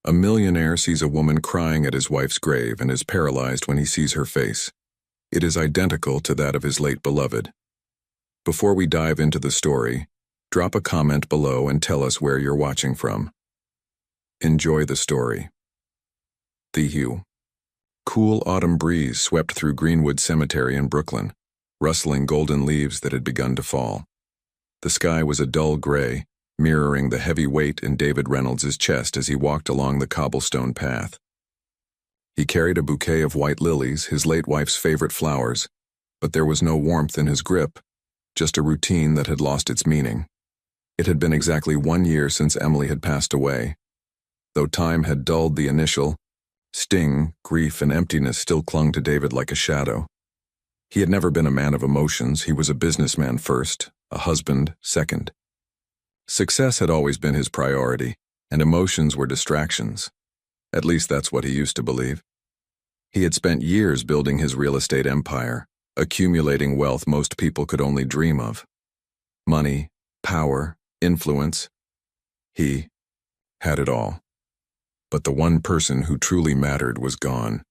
A millionaire sees a woman crying at his wife's grave and is paralyzed when he sees her face. It is identical to that of his late beloved. Before we dive into the story, drop a comment below and tell us where you're watching from. Enjoy the story. The Hue. Cool autumn breeze swept through Greenwood Cemetery in Brooklyn, rustling golden leaves that had begun to fall. The sky was a dull gray, mirroring the heavy weight in David Reynolds' chest as he walked along the cobblestone path. He carried a bouquet of white lilies, his late wife's favorite flowers, but there was no warmth in his grip, just a routine that had lost its meaning. It had been exactly 1 year since Emily had passed away. Though time had dulled the initial sting, grief and emptiness still clung to David like a shadow. He had never been a man of emotions. He was a businessman first, a husband second. Success had always been his priority, and emotions were distractions. At least that's what he used to believe. He had spent years building his real estate empire, accumulating wealth most people could only dream of. Money, power, influence. He had it all. But the one person who truly mattered was gone.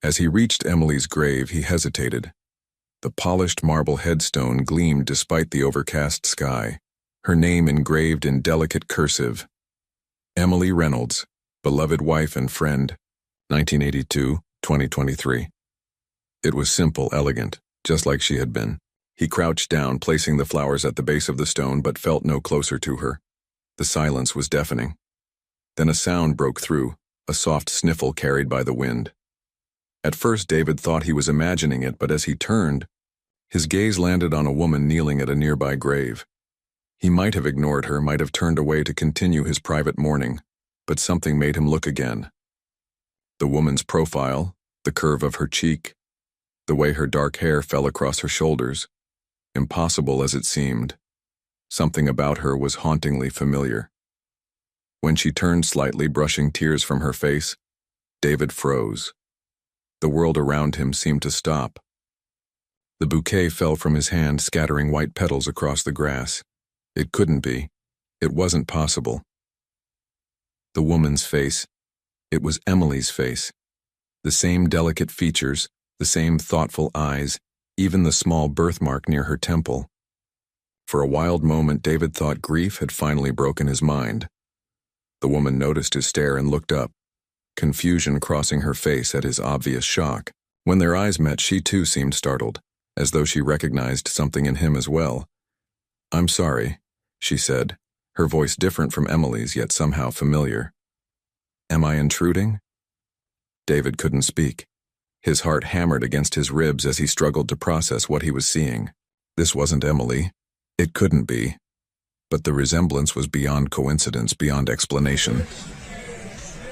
As he reached Emily's grave, he hesitated. The polished marble headstone gleamed despite the overcast sky, her name engraved in delicate cursive. Emily Reynolds, beloved wife and friend, 1982-2023. It was simple, elegant, just like she had been. He crouched down, placing the flowers at the base of the stone, but felt no closer to her. The silence was deafening. Then a sound broke through, a soft sniffle carried by the wind. At first David thought he was imagining it, but as he turned, his gaze landed on a woman kneeling at a nearby grave. He might have ignored her, might have turned away to continue his private mourning, but something made him look again. The woman's profile, the curve of her cheek, the way her dark hair fell across her shoulders, impossible as it seemed, something about her was hauntingly familiar. When she turned slightly, brushing tears from her face, David froze. The world around him seemed to stop. The bouquet fell from his hand, scattering white petals across the grass. It couldn't be. It wasn't possible. The woman's face. It was Emily's face. The same delicate features, the same thoughtful eyes, even the small birthmark near her temple. For a wild moment, David thought grief had finally broken his mind. The woman noticed his stare and looked up, confusion crossing her face at his obvious shock. When their eyes met, she too seemed startled, as though she recognized something in him as well. "I'm sorry," she said, her voice different from Emily's, yet somehow familiar. "Am I intruding?" David couldn't speak. His heart hammered against his ribs as he struggled to process what he was seeing. This wasn't Emily. It couldn't be. But the resemblance was beyond coincidence, beyond explanation.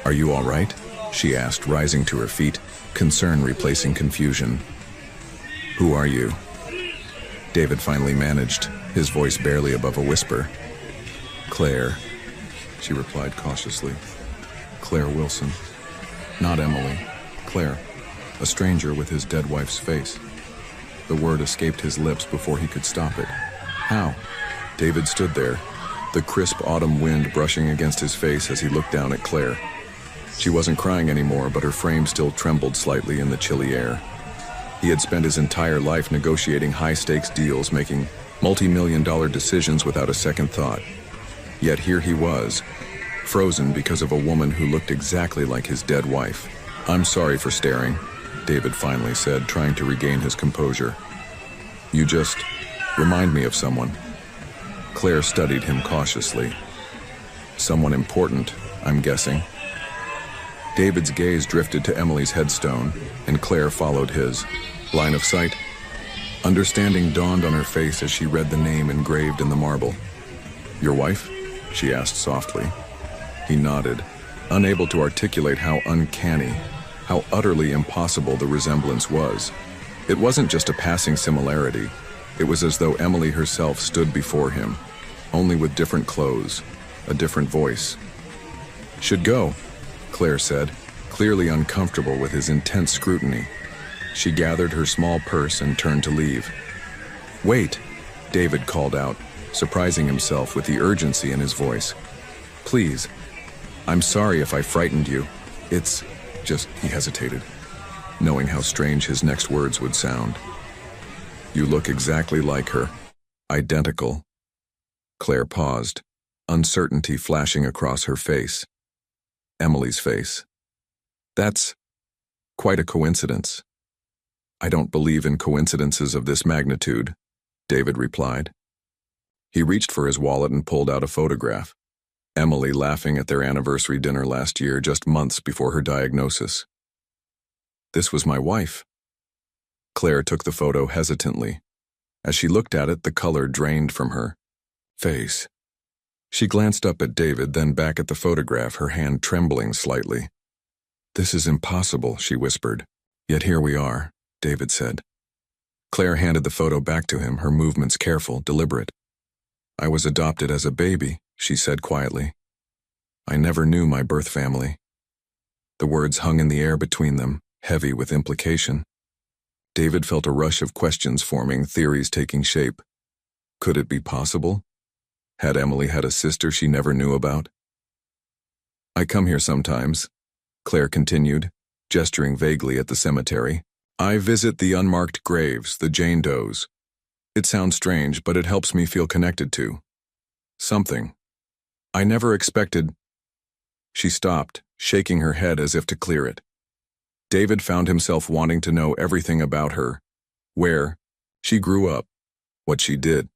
"Are you all right?" she asked, rising to her feet, concern replacing confusion. "Who are you?" David finally managed, his voice barely above a whisper. "Claire," she replied cautiously. "Claire Wilson." Not Emily. Claire. A stranger with his dead wife's face. The word escaped his lips before he could stop it. How? David stood there, the crisp autumn wind brushing against his face as he looked down at Claire. She wasn't crying anymore, but her frame still trembled slightly in the chilly air. He had spent his entire life negotiating high-stakes deals, making multi-million-dollar decisions without a second thought. Yet here he was, frozen because of a woman who looked exactly like his dead wife. "I'm sorry for staring," David finally said, trying to regain his composure. "You just remind me of someone." Claire studied him cautiously. "Someone important, I'm guessing." David's gaze drifted to Emily's headstone, and Claire followed his. Line of sight. Understanding dawned on her face as she read the name engraved in the marble. "Your wife?" she asked softly. He nodded, unable to articulate how uncanny, how utterly impossible the resemblance was. It wasn't just a passing similarity. It was as though Emily herself stood before him, only with different clothes, a different voice. "Should go," Claire said, clearly uncomfortable with his intense scrutiny. She gathered her small purse and turned to leave. "Wait," David called out, surprising himself with the urgency in his voice. "Please." I'm sorry if I frightened you. It's just, he hesitated, knowing how strange his next words would sound. You look exactly like her. Identical. Claire paused, uncertainty flashing across her face. Emily's face. That's quite a coincidence. I don't believe in coincidences of this magnitude, David replied. He reached for his wallet and pulled out a photograph. Emily laughing at their anniversary dinner last year, just months before her diagnosis. This was my wife. Claire took the photo hesitantly. As she looked at it, the color drained from her face. She glanced up at David, then back at the photograph, her hand trembling slightly. This is impossible, she whispered. Yet here we are, David said. Claire handed the photo back to him, her movements careful, deliberate. I was adopted as a baby, she said quietly. I never knew my birth family. The words hung in the air between them, heavy with implication. David felt a rush of questions forming, theories taking shape. Could it be possible? Had Emily had a sister she never knew about? I come here sometimes, Claire continued, gesturing vaguely at the cemetery. I visit the unmarked graves, the Jane Does. It sounds strange, but it helps me feel connected to something. I never expected. She stopped, shaking her head as if to clear it. David found himself wanting to know everything about her. Where she grew up, what she did,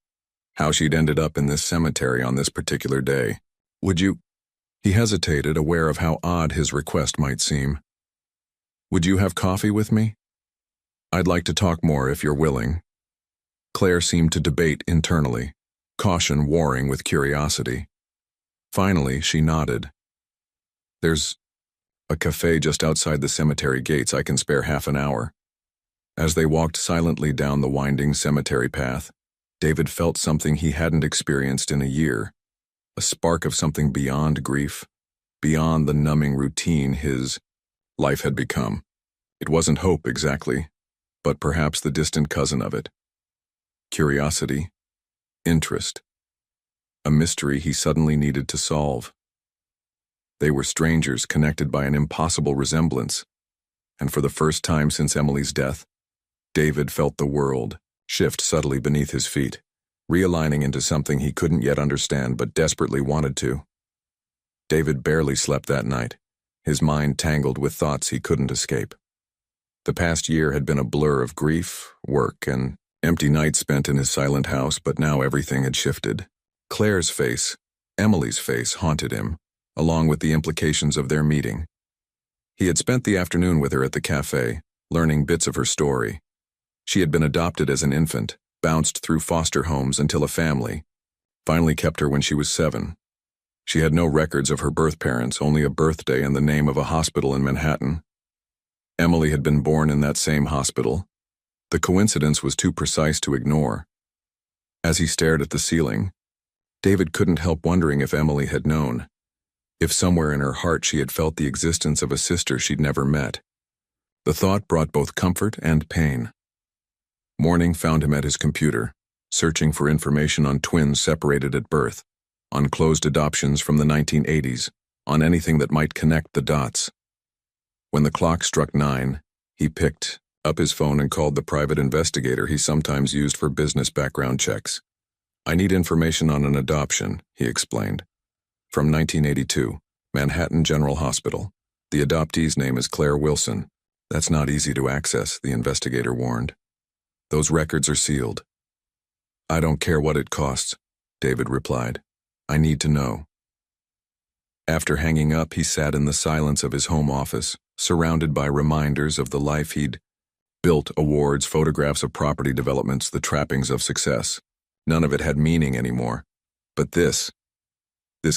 how she'd ended up in this cemetery on this particular day. Would you? He hesitated, aware of how odd his request might seem. Would you have coffee with me? I'd like to talk more if you're willing. Claire seemed to debate internally, caution warring with curiosity. Finally, she nodded. There's a cafe just outside the cemetery gates. I can spare half an hour. As they walked silently down the winding cemetery path, David felt something he hadn't experienced in a year, a spark of something beyond grief, beyond the numbing routine his life had become. It wasn't hope exactly, but perhaps the distant cousin of it. Curiosity, interest, a mystery he suddenly needed to solve. They were strangers connected by an impossible resemblance, and for the first time since Emily's death, David felt the world shift subtly beneath his feet, realigning into something he couldn't yet understand but desperately wanted to. David barely slept that night, his mind tangled with thoughts he couldn't escape. The past year had been a blur of grief, work, and empty nights spent in his silent house, but now everything had shifted. Claire's face, Emily's face, haunted him, along with the implications of their meeting. He had spent the afternoon with her at the cafe, learning bits of her story. She had been adopted as an infant, bounced through foster homes until a family finally kept her when she was 7. She had no records of her birth parents, only a birthday and the name of a hospital in Manhattan. Emily had been born in that same hospital. The coincidence was too precise to ignore. As he stared at the ceiling, David couldn't help wondering if Emily had known, if somewhere in her heart she had felt the existence of a sister she'd never met. The thought brought both comfort and pain. Morning found him at his computer, searching for information on twins separated at birth, on closed adoptions from the 1980s, on anything that might connect the dots. When the clock struck 9, he picked up his phone and called the private investigator he sometimes used for business background checks. I need information on an adoption, he explained. From 1982, Manhattan General Hospital. The adoptee's name is Claire Wilson. That's not easy to access, the investigator warned. Those records are sealed. I don't care what it costs, David replied. I need to know. After hanging up, he sat in the silence of his home office, surrounded by reminders of the life he'd built, awards, photographs of property developments, the trappings of success. None of it had meaning anymore. But this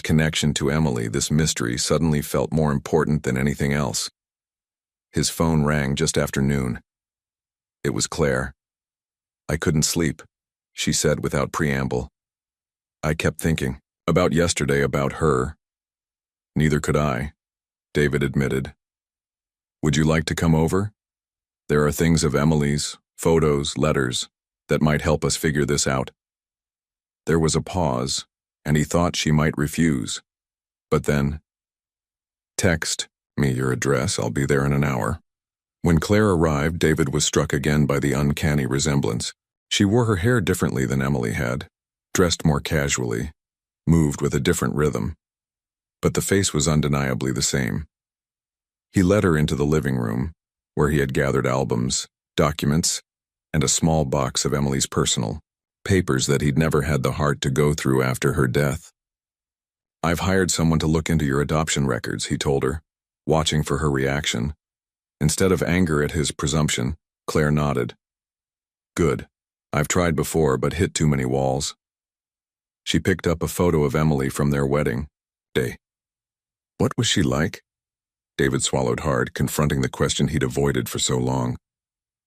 connection to Emily, this mystery, suddenly felt more important than anything else. His phone rang just after noon. It was Claire. I couldn't sleep, she said without preamble. I kept thinking about yesterday, about her. Neither could I, David admitted. Would you like to come over? There are things of Emily's, photos, letters, that might help us figure this out. There was a pause, and he thought she might refuse. But then, Text me your address, I'll be there in an hour. When Claire arrived, David was struck again by the uncanny resemblance. She wore her hair differently than Emily had, dressed more casually, moved with a different rhythm. But the face was undeniably the same. He led her into the living room, where he had gathered albums, documents, and a small box of Emily's personal papers that he'd never had the heart to go through after her death. I've hired someone to look into your adoption records, he told her, watching for her reaction. Instead of anger at his presumption, Claire nodded. Good. I've tried before, but hit too many walls. She picked up a photo of Emily from their wedding day. What was she like? David swallowed hard, confronting the question he'd avoided for so long.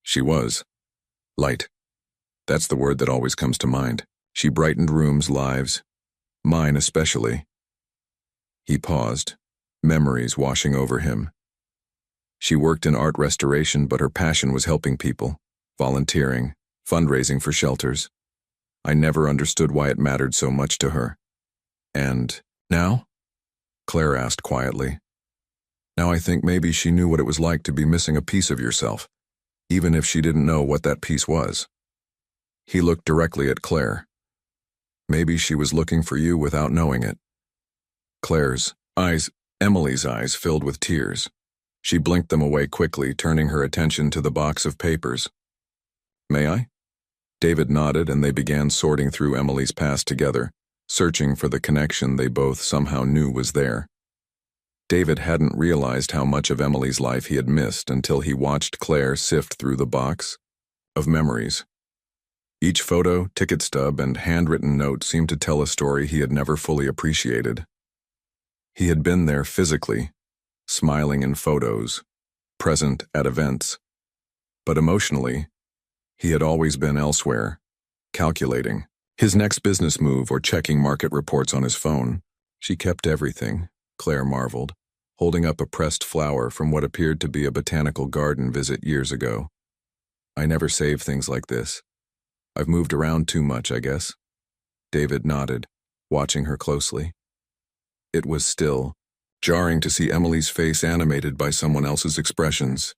She was light. That's the word that always comes to mind. She brightened rooms' lives, mine especially. He paused, memories washing over him. She worked in art restoration, but her passion was helping people, volunteering, fundraising for shelters. I never understood why it mattered so much to her. And now? Claire asked quietly. Now I think maybe she knew what it was like to be missing a piece of yourself, even if she didn't know what that piece was. He looked directly at Claire. Maybe she was looking for you without knowing it. Emily's eyes filled with tears. She blinked them away quickly, turning her attention to the box of papers. May I? David nodded, and they began sorting through Emily's past together, searching for the connection they both somehow knew was there. David hadn't realized how much of Emily's life he had missed until he watched Claire sift through the box of memories. Each photo, ticket stub, and handwritten note seemed to tell a story he had never fully appreciated. He had been there physically, smiling in photos, present at events. But emotionally, he had always been elsewhere, calculating his next business move or checking market reports on his phone. She kept everything, Claire marveled, holding up a pressed flower from what appeared to be a botanical garden visit years ago. I never save things like this. I've moved around too much, I guess. David nodded, watching her closely. It was still jarring to see Emily's face animated by someone else's expressions,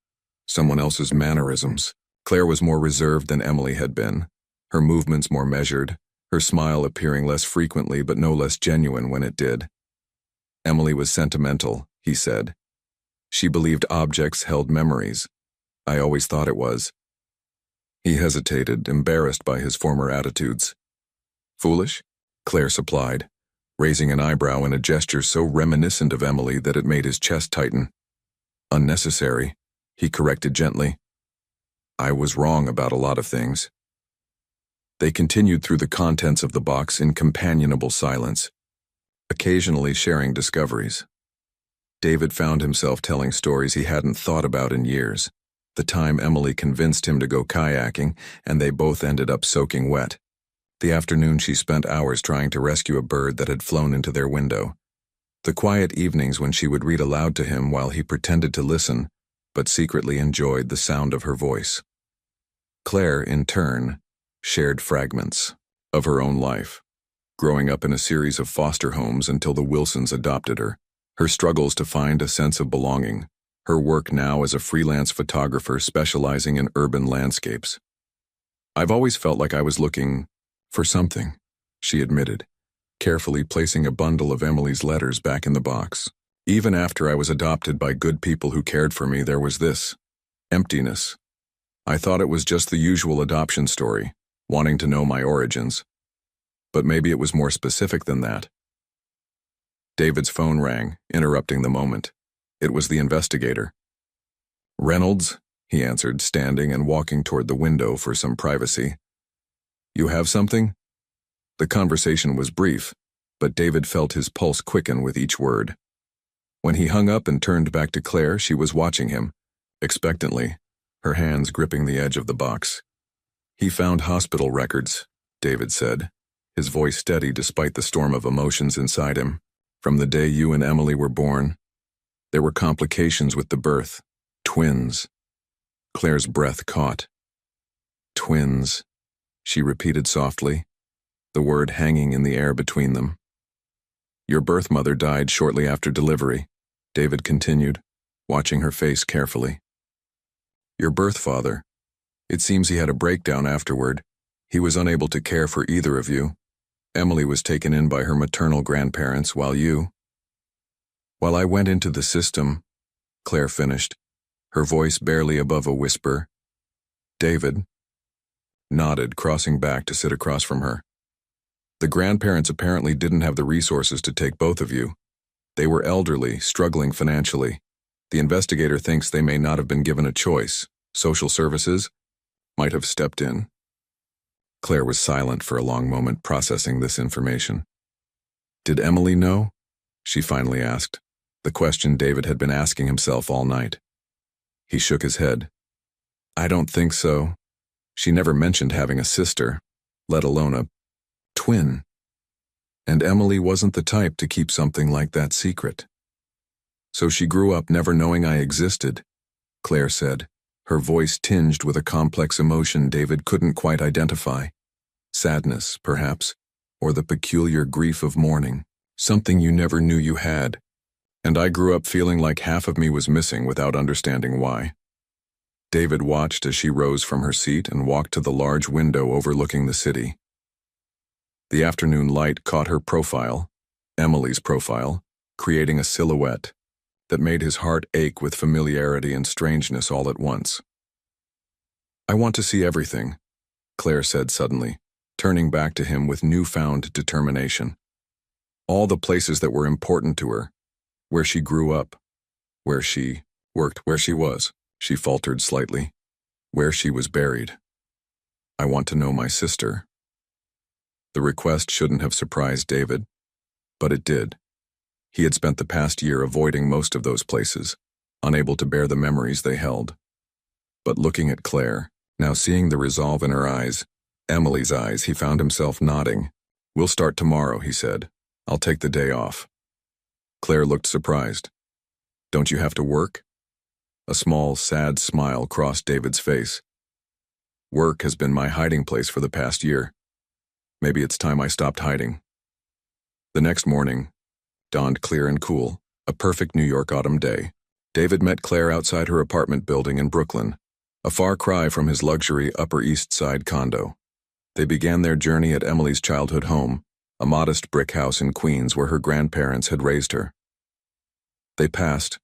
someone else's mannerisms. Claire was more reserved than Emily had been, her movements more measured, her smile appearing less frequently but no less genuine when it did. Emily was sentimental, he said. She believed objects held memories. I always thought it was. He hesitated, embarrassed by his former attitudes. Foolish? Claire supplied, raising an eyebrow in a gesture so reminiscent of Emily that it made his chest tighten. Unnecessary, he corrected gently. I was wrong about a lot of things. They continued through the contents of the box in companionable silence, occasionally sharing discoveries. David found himself telling stories he hadn't thought about in years. The time Emily convinced him to go kayaking, and they both ended up soaking wet. The afternoon she spent hours trying to rescue a bird that had flown into their window. The quiet evenings when she would read aloud to him while he pretended to listen, but secretly enjoyed the sound of her voice. Claire, in turn, shared fragments of her own life, growing up in a series of foster homes until the Wilsons adopted her, her struggles to find a sense of belonging, her work now as a freelance photographer specializing in urban landscapes. I've always felt like I was looking for something, she admitted, carefully placing a bundle of Emily's letters back in the box. Even after I was adopted by good people who cared for me, there was this emptiness. I thought it was just the usual adoption story, wanting to know my origins. But maybe it was more specific than that. David's phone rang, interrupting the moment. It was the investigator. Reynolds, he answered, standing and walking toward the window for some privacy. You have something? The conversation was brief, but David felt his pulse quicken with each word. When he hung up and turned back to Claire, she was watching him, expectantly, her hands gripping the edge of the box. He found hospital records, David said, his voice steady despite the storm of emotions inside him. From the day you and Emily were born, there were complications with the birth. Twins. Claire's breath caught. Twins, she repeated softly, the word hanging in the air between them. Your birth mother died shortly after delivery. David continued, watching her face carefully. Your birth father. It seems he had a breakdown afterward. He was unable to care for either of you. Emily was taken in by her maternal grandparents while I went into the system, Claire finished, her voice barely above a whisper. David nodded, crossing back to sit across from her. The grandparents apparently didn't have the resources to take both of you. They were elderly, struggling financially. The investigator thinks they may not have been given a choice. Social services might have stepped in. Claire was silent for a long moment, processing this information. Did Emily know? She finally asked, the question David had been asking himself all night. He shook his head. I don't think so. She never mentioned having a sister, let alone a twin. And Emily wasn't the type to keep something like that secret. So she grew up never knowing I existed, Claire said, her voice tinged with a complex emotion David couldn't quite identify. Sadness, perhaps, or the peculiar grief of mourning, something you never knew you had. And I grew up feeling like half of me was missing without understanding why. David watched as she rose from her seat and walked to the large window overlooking the city. The afternoon light caught her profile, Emily's profile, creating a silhouette that made his heart ache with familiarity and strangeness all at once. I want to see everything, Claire said suddenly, turning back to him with newfound determination. All the places that were important to her, where she grew up, where she worked, where she was, she faltered slightly, where she was buried. I want to know my sister. The request shouldn't have surprised David, but it did. He had spent the past year avoiding most of those places, unable to bear the memories they held. But looking at Claire, now seeing the resolve in her eyes, Emily's eyes, he found himself nodding. We'll start tomorrow, he said. I'll take the day off. Claire looked surprised. Don't you have to work? A small, sad smile crossed David's face. Work has been my hiding place for the past year. Maybe it's time I stopped hiding. The next morning dawned clear and cool, a perfect New York autumn day. David met Claire outside her apartment building in Brooklyn, a far cry from his luxury Upper East Side condo. They began their journey at Emily's childhood home, a modest brick house in Queens where her grandparents had raised her. They passed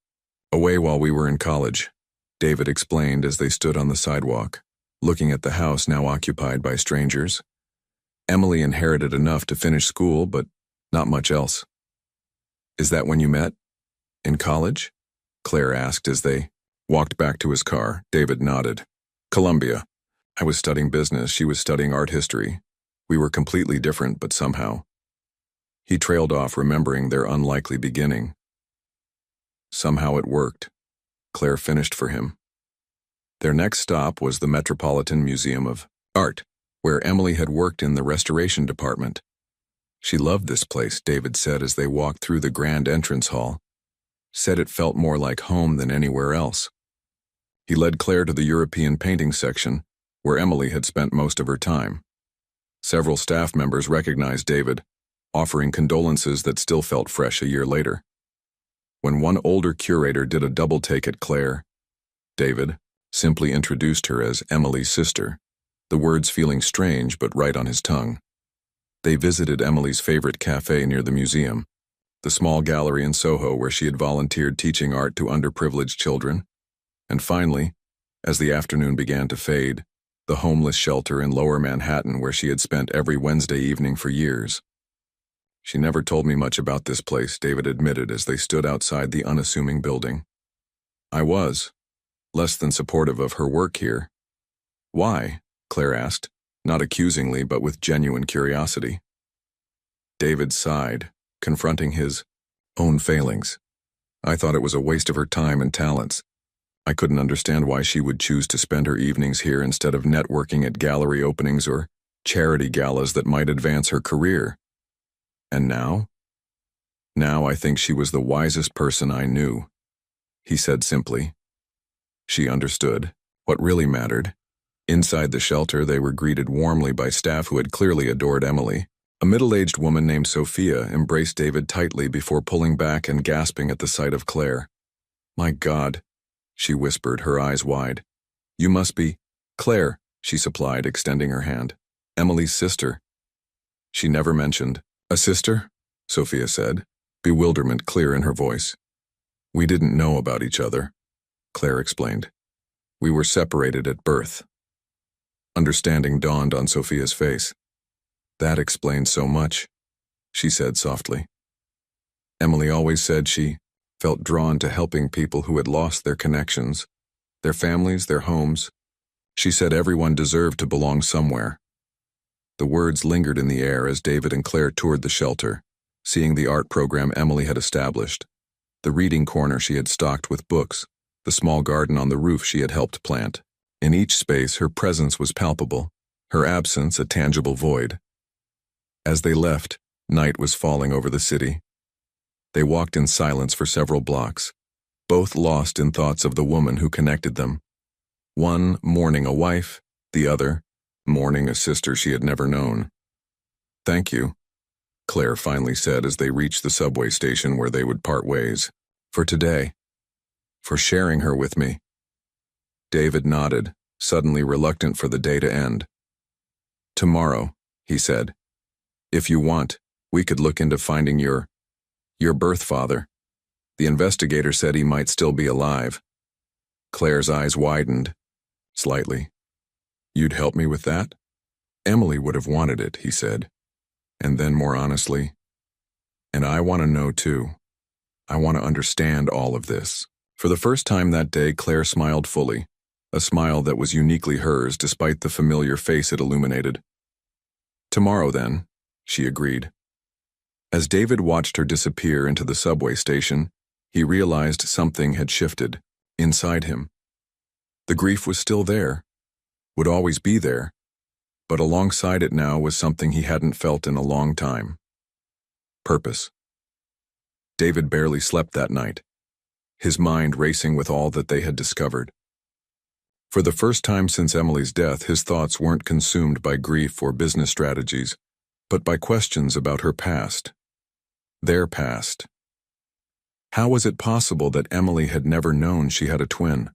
away while we were in college, David explained as they stood on the sidewalk, looking at the house now occupied by strangers. Emily inherited enough to finish school, but not much else. Is that when you met? In college? Claire asked as they walked back to his car. David nodded. Columbia. I was studying business, she was studying art history. We were completely different, but somehow. He trailed off, remembering their unlikely beginning. Somehow it worked. Claire finished for him. Their next stop was the Metropolitan Museum of Art, where Emily had worked in the restoration department. She loved this place, David said as they walked through the grand entrance hall. Said it felt more like home than anywhere else. He led Claire to the European painting section, where Emily had spent most of her time. Several staff members recognized David, offering condolences that still felt fresh a year later. When one older curator did a double take at Claire, David simply introduced her as Emily's sister, the words feeling strange but right on his tongue. They visited Emily's favorite cafe near the museum, the small gallery in Soho where she had volunteered teaching art to underprivileged children, and finally, as the afternoon began to fade, the homeless shelter in Lower Manhattan where she had spent every Wednesday evening for years. She never told me much about this place, David admitted as they stood outside the unassuming building. I was less than supportive of her work here. Why? Claire asked, not accusingly but with genuine curiosity. David sighed, confronting his own failings. I thought it was a waste of her time and talents. I couldn't understand why she would choose to spend her evenings here instead of networking at gallery openings or charity galas that might advance her career. And now? Now I think she was the wisest person I knew, he said simply. She understood what really mattered. Inside the shelter, they were greeted warmly by staff who had clearly adored Emily. A middle-aged woman named Sophia embraced David tightly before pulling back and gasping at the sight of Claire. "My God," she whispered, her eyes wide. "You must be—" "Claire," she supplied, extending her hand. "Emily's sister." "She never mentioned—" "A sister?" Sophia said, bewilderment clear in her voice. "We didn't know about each other," Claire explained. "We were separated at birth." Understanding dawned on Sophia's face. "That explains so much," she said softly. "Emily always said she felt drawn to helping people who had lost their connections, their families, their homes. She said everyone deserved to belong somewhere." The words lingered in the air as David and Claire toured the shelter, seeing the art program Emily had established, the reading corner she had stocked with books, the small garden on the roof she had helped plant. In each space, her presence was palpable, her absence a tangible void. As they left, night was falling over the city. They walked in silence for several blocks, both lost in thoughts of the woman who connected them. One mourning a wife, the other mourning a sister she had never known. "Thank you," Claire finally said as they reached the subway station where they would part ways. "For today. For sharing her with me." David nodded, suddenly reluctant for the day to end. "Tomorrow," he said. "If you want, we could look into finding your birth father. The investigator said he might still be alive." Claire's eyes widened, slightly. "You'd help me with that?" "Emily would have wanted it," he said. And then more honestly, "And I want to know too. I want to understand all of this." For the first time that day, Claire smiled fully, a smile that was uniquely hers despite the familiar face it illuminated. "Tomorrow then," she agreed. As David watched her disappear into the subway station, he realized something had shifted inside him. The grief was still there, would always be there, but alongside it now was something he hadn't felt in a long time. Purpose. David barely slept that night, his mind racing with all that they had discovered. For the first time since Emily's death, his thoughts weren't consumed by grief or business strategies, but by questions about her past. Their past. How was it possible that Emily had never known she had a twin?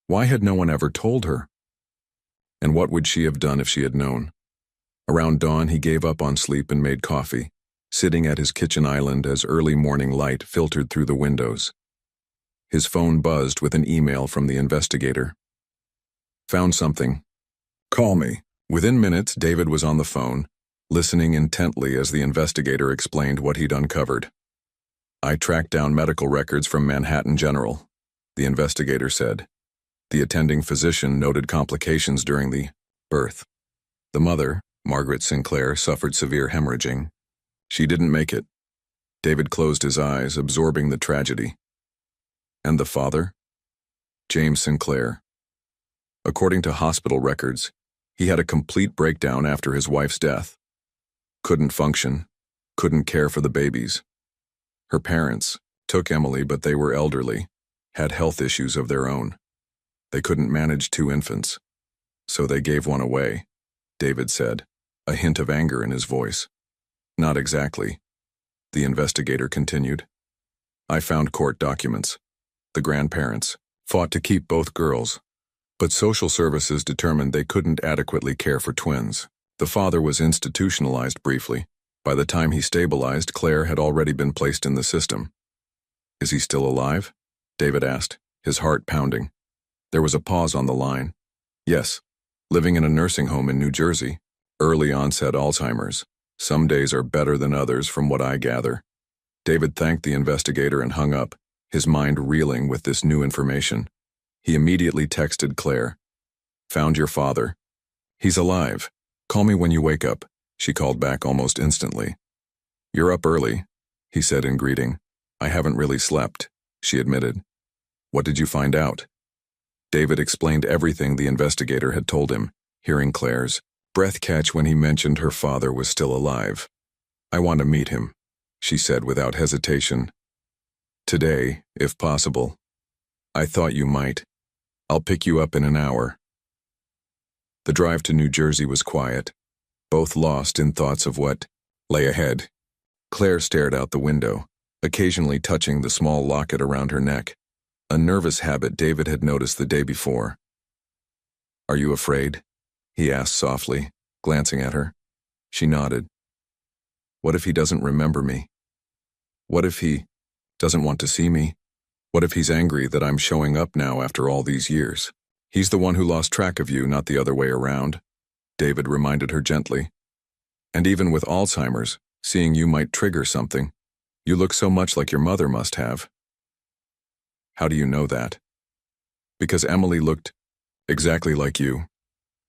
Why had no one ever told her? And what would she have done if she had known? Around dawn, he gave up on sleep and made coffee, sitting at his kitchen island as early morning light filtered through the windows. His phone buzzed with an email from the investigator. "Found something. Call me." Within minutes, David was on the phone, listening intently as the investigator explained what he'd uncovered. "I tracked down medical records from Manhattan General," the investigator said. "The attending physician noted complications during the birth. The mother, Margaret Sinclair, suffered severe hemorrhaging. She didn't make it." David closed his eyes, absorbing the tragedy. "And the father?" "James Sinclair. According to hospital records, he had a complete breakdown after his wife's death. Couldn't function, couldn't care for the babies. Her parents took Emily, but they were elderly, had health issues of their own. They couldn't manage 2 infants, so they gave one away," David said, a hint of anger in his voice. "Not exactly," the investigator continued. "I found court documents. The grandparents fought to keep both girls, but social services determined they couldn't adequately care for twins. The father was institutionalized briefly. By the time he stabilized, Claire had already been placed in the system." "Is he still alive?" David asked, his heart pounding. There was a pause on the line. "Yes, living in a nursing home in New Jersey. Early onset Alzheimer's. Some days are better than others from what I gather." David thanked the investigator and hung up, his mind reeling with this new information. He immediately texted Claire. "Found your father. He's alive. Call me when you wake up," she called back almost instantly. "You're up early," he said in greeting. "I haven't really slept," she admitted. "What did you find out?" David explained everything the investigator had told him, hearing Claire's breath catch when he mentioned her father was still alive. "I want to meet him," she said without hesitation. "Today, if possible." "I thought you might. I'll pick you up in an hour." The drive to New Jersey was quiet. both lost in thoughts of what lay ahead. Claire stared out the window, occasionally touching the small locket around her neck, a nervous habit David had noticed the day before. "Are you afraid?" he asked softly, glancing at her. She nodded. "What if he doesn't remember me? What if he doesn't want to see me? What if he's angry that I'm showing up now after all these years? He's the one who lost track of you, not the other way around," David reminded her gently. "And even with Alzheimer's, seeing you might trigger something. You look so much like your mother must have." "How do you know that?" "Because Emily looked exactly like you,"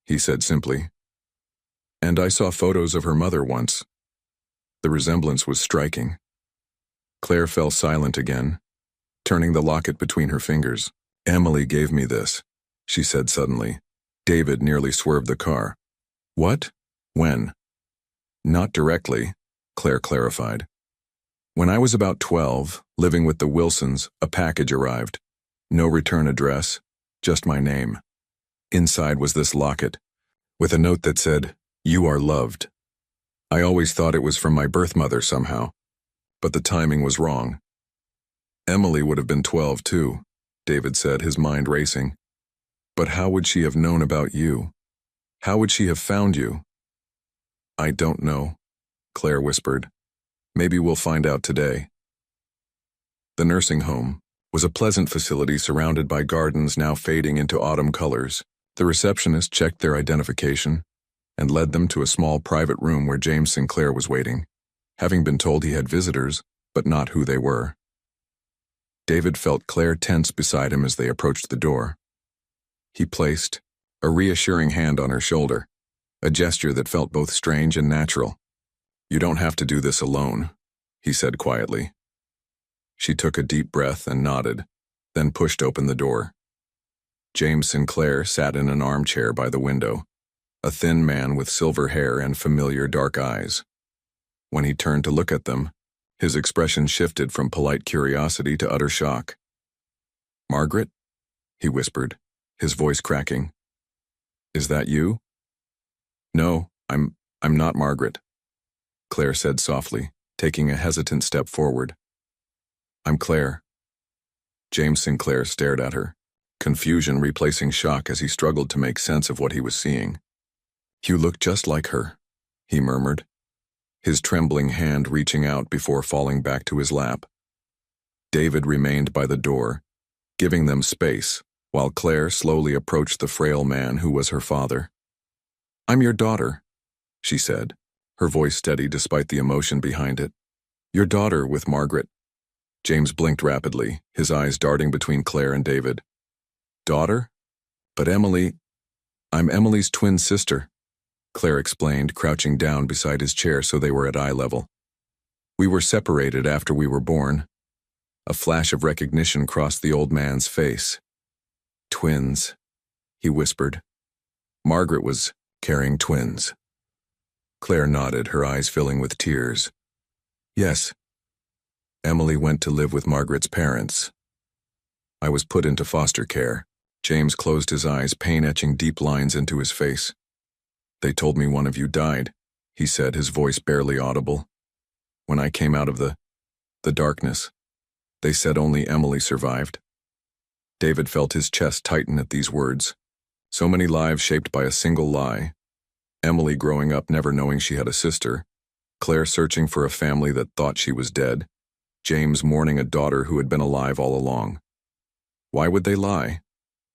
he said simply. "And I saw photos of her mother once." The resemblance was striking. Claire fell silent again, turning the locket between her fingers. "Emily gave me this," she said suddenly. David nearly swerved the car. "What? When?" "Not directly," Claire clarified. "When I was about 12, living with the Wilsons, a package arrived. No return address, just my name. Inside was this locket, with a note that said, 'You are loved.' I always thought it was from my birth mother somehow, but the timing was wrong." "Emily would have been 12 too," David said, his mind racing. "But how would she have known about you? How would she have found you?" "I don't know," Claire whispered. "Maybe we'll find out today." The nursing home was a pleasant facility surrounded by gardens now fading into autumn colors. The receptionist checked their identification and led them to a small private room where James Sinclair was waiting, having been told he had visitors, but not who they were. David felt Claire tense beside him as they approached the door. He placed a reassuring hand on her shoulder, a gesture that felt both strange and natural. "You don't have to do this alone," he said quietly. She took a deep breath and nodded, then pushed open the door. James Sinclair sat in an armchair by the window, a thin man with silver hair and familiar dark eyes. When he turned to look at them, his expression shifted from polite curiosity to utter shock. "Margaret?" he whispered, his voice cracking. "Is that you?" "No, I'm not Margaret," Claire said softly, taking a hesitant step forward. "I'm Claire." James Sinclair stared at her, confusion replacing shock as he struggled to make sense of what he was seeing. "You look just like her," he murmured, his trembling hand reaching out before falling back to his lap. David remained by the door, giving them space, while Claire slowly approached the frail man who was her father. "I'm your daughter," she said, her voice steady despite the emotion behind it. "Your daughter with Margaret." James blinked rapidly, his eyes darting between Claire and David. "Daughter? But Emily—" "I'm Emily's twin sister," Claire explained, crouching down beside his chair so they were at eye level. "We were separated after we were born." A flash of recognition crossed the old man's face. "Twins," he whispered. "Margaret was carrying twins." Claire nodded, her eyes filling with tears. "Yes. Emily went to live with Margaret's parents. I was put into foster care." James closed his eyes, pain etching deep lines into his face. "They told me one of you died," he said, his voice barely audible. "When I came out of the darkness, they said only Emily survived." David felt his chest tighten at these words. So many lives shaped by a single lie. Emily growing up never knowing she had a sister, Claire searching for a family that thought she was dead, James mourning a daughter who had been alive all along. "Why would they lie?"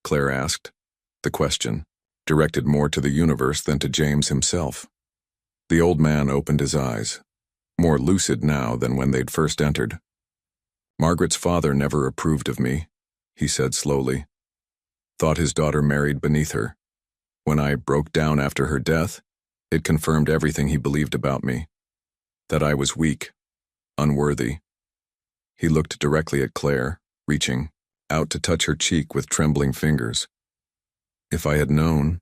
Claire asked, the question directed more to the universe than to James himself. The old man opened his eyes, more lucid now than when they'd first entered. "Margaret's father never approved of me," he said slowly. "Thought his daughter married beneath her. When I broke down after her death, it confirmed everything he believed about me. That I was weak, unworthy." He looked directly at Claire, reaching out to touch her cheek with trembling fingers. If I had known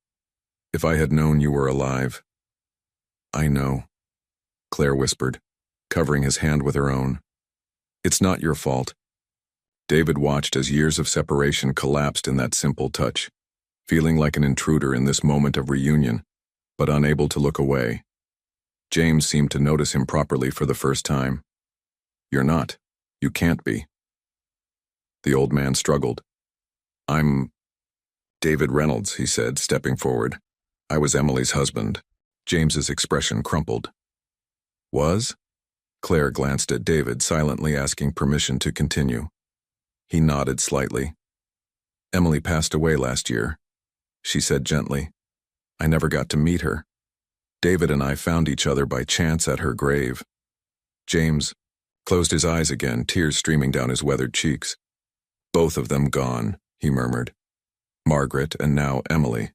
you were alive." "I know," Claire whispered, covering his hand with her own. "It's not your fault." David watched as years of separation collapsed in that simple touch, feeling like an intruder in this moment of reunion, but unable to look away. James seemed to notice him properly for the first time. "You're not. You can't be." The old man struggled. "I'm David Reynolds," he said, stepping forward. "I was Emily's husband." James's expression crumpled. "Was?" Claire glanced at David, silently asking permission to continue. He nodded slightly. "Emily passed away last year," she said gently. "I never got to meet her. David and I found each other by chance at her grave." James closed his eyes again, tears streaming down his weathered cheeks. "Both of them gone," he murmured. "Margaret and now Emily."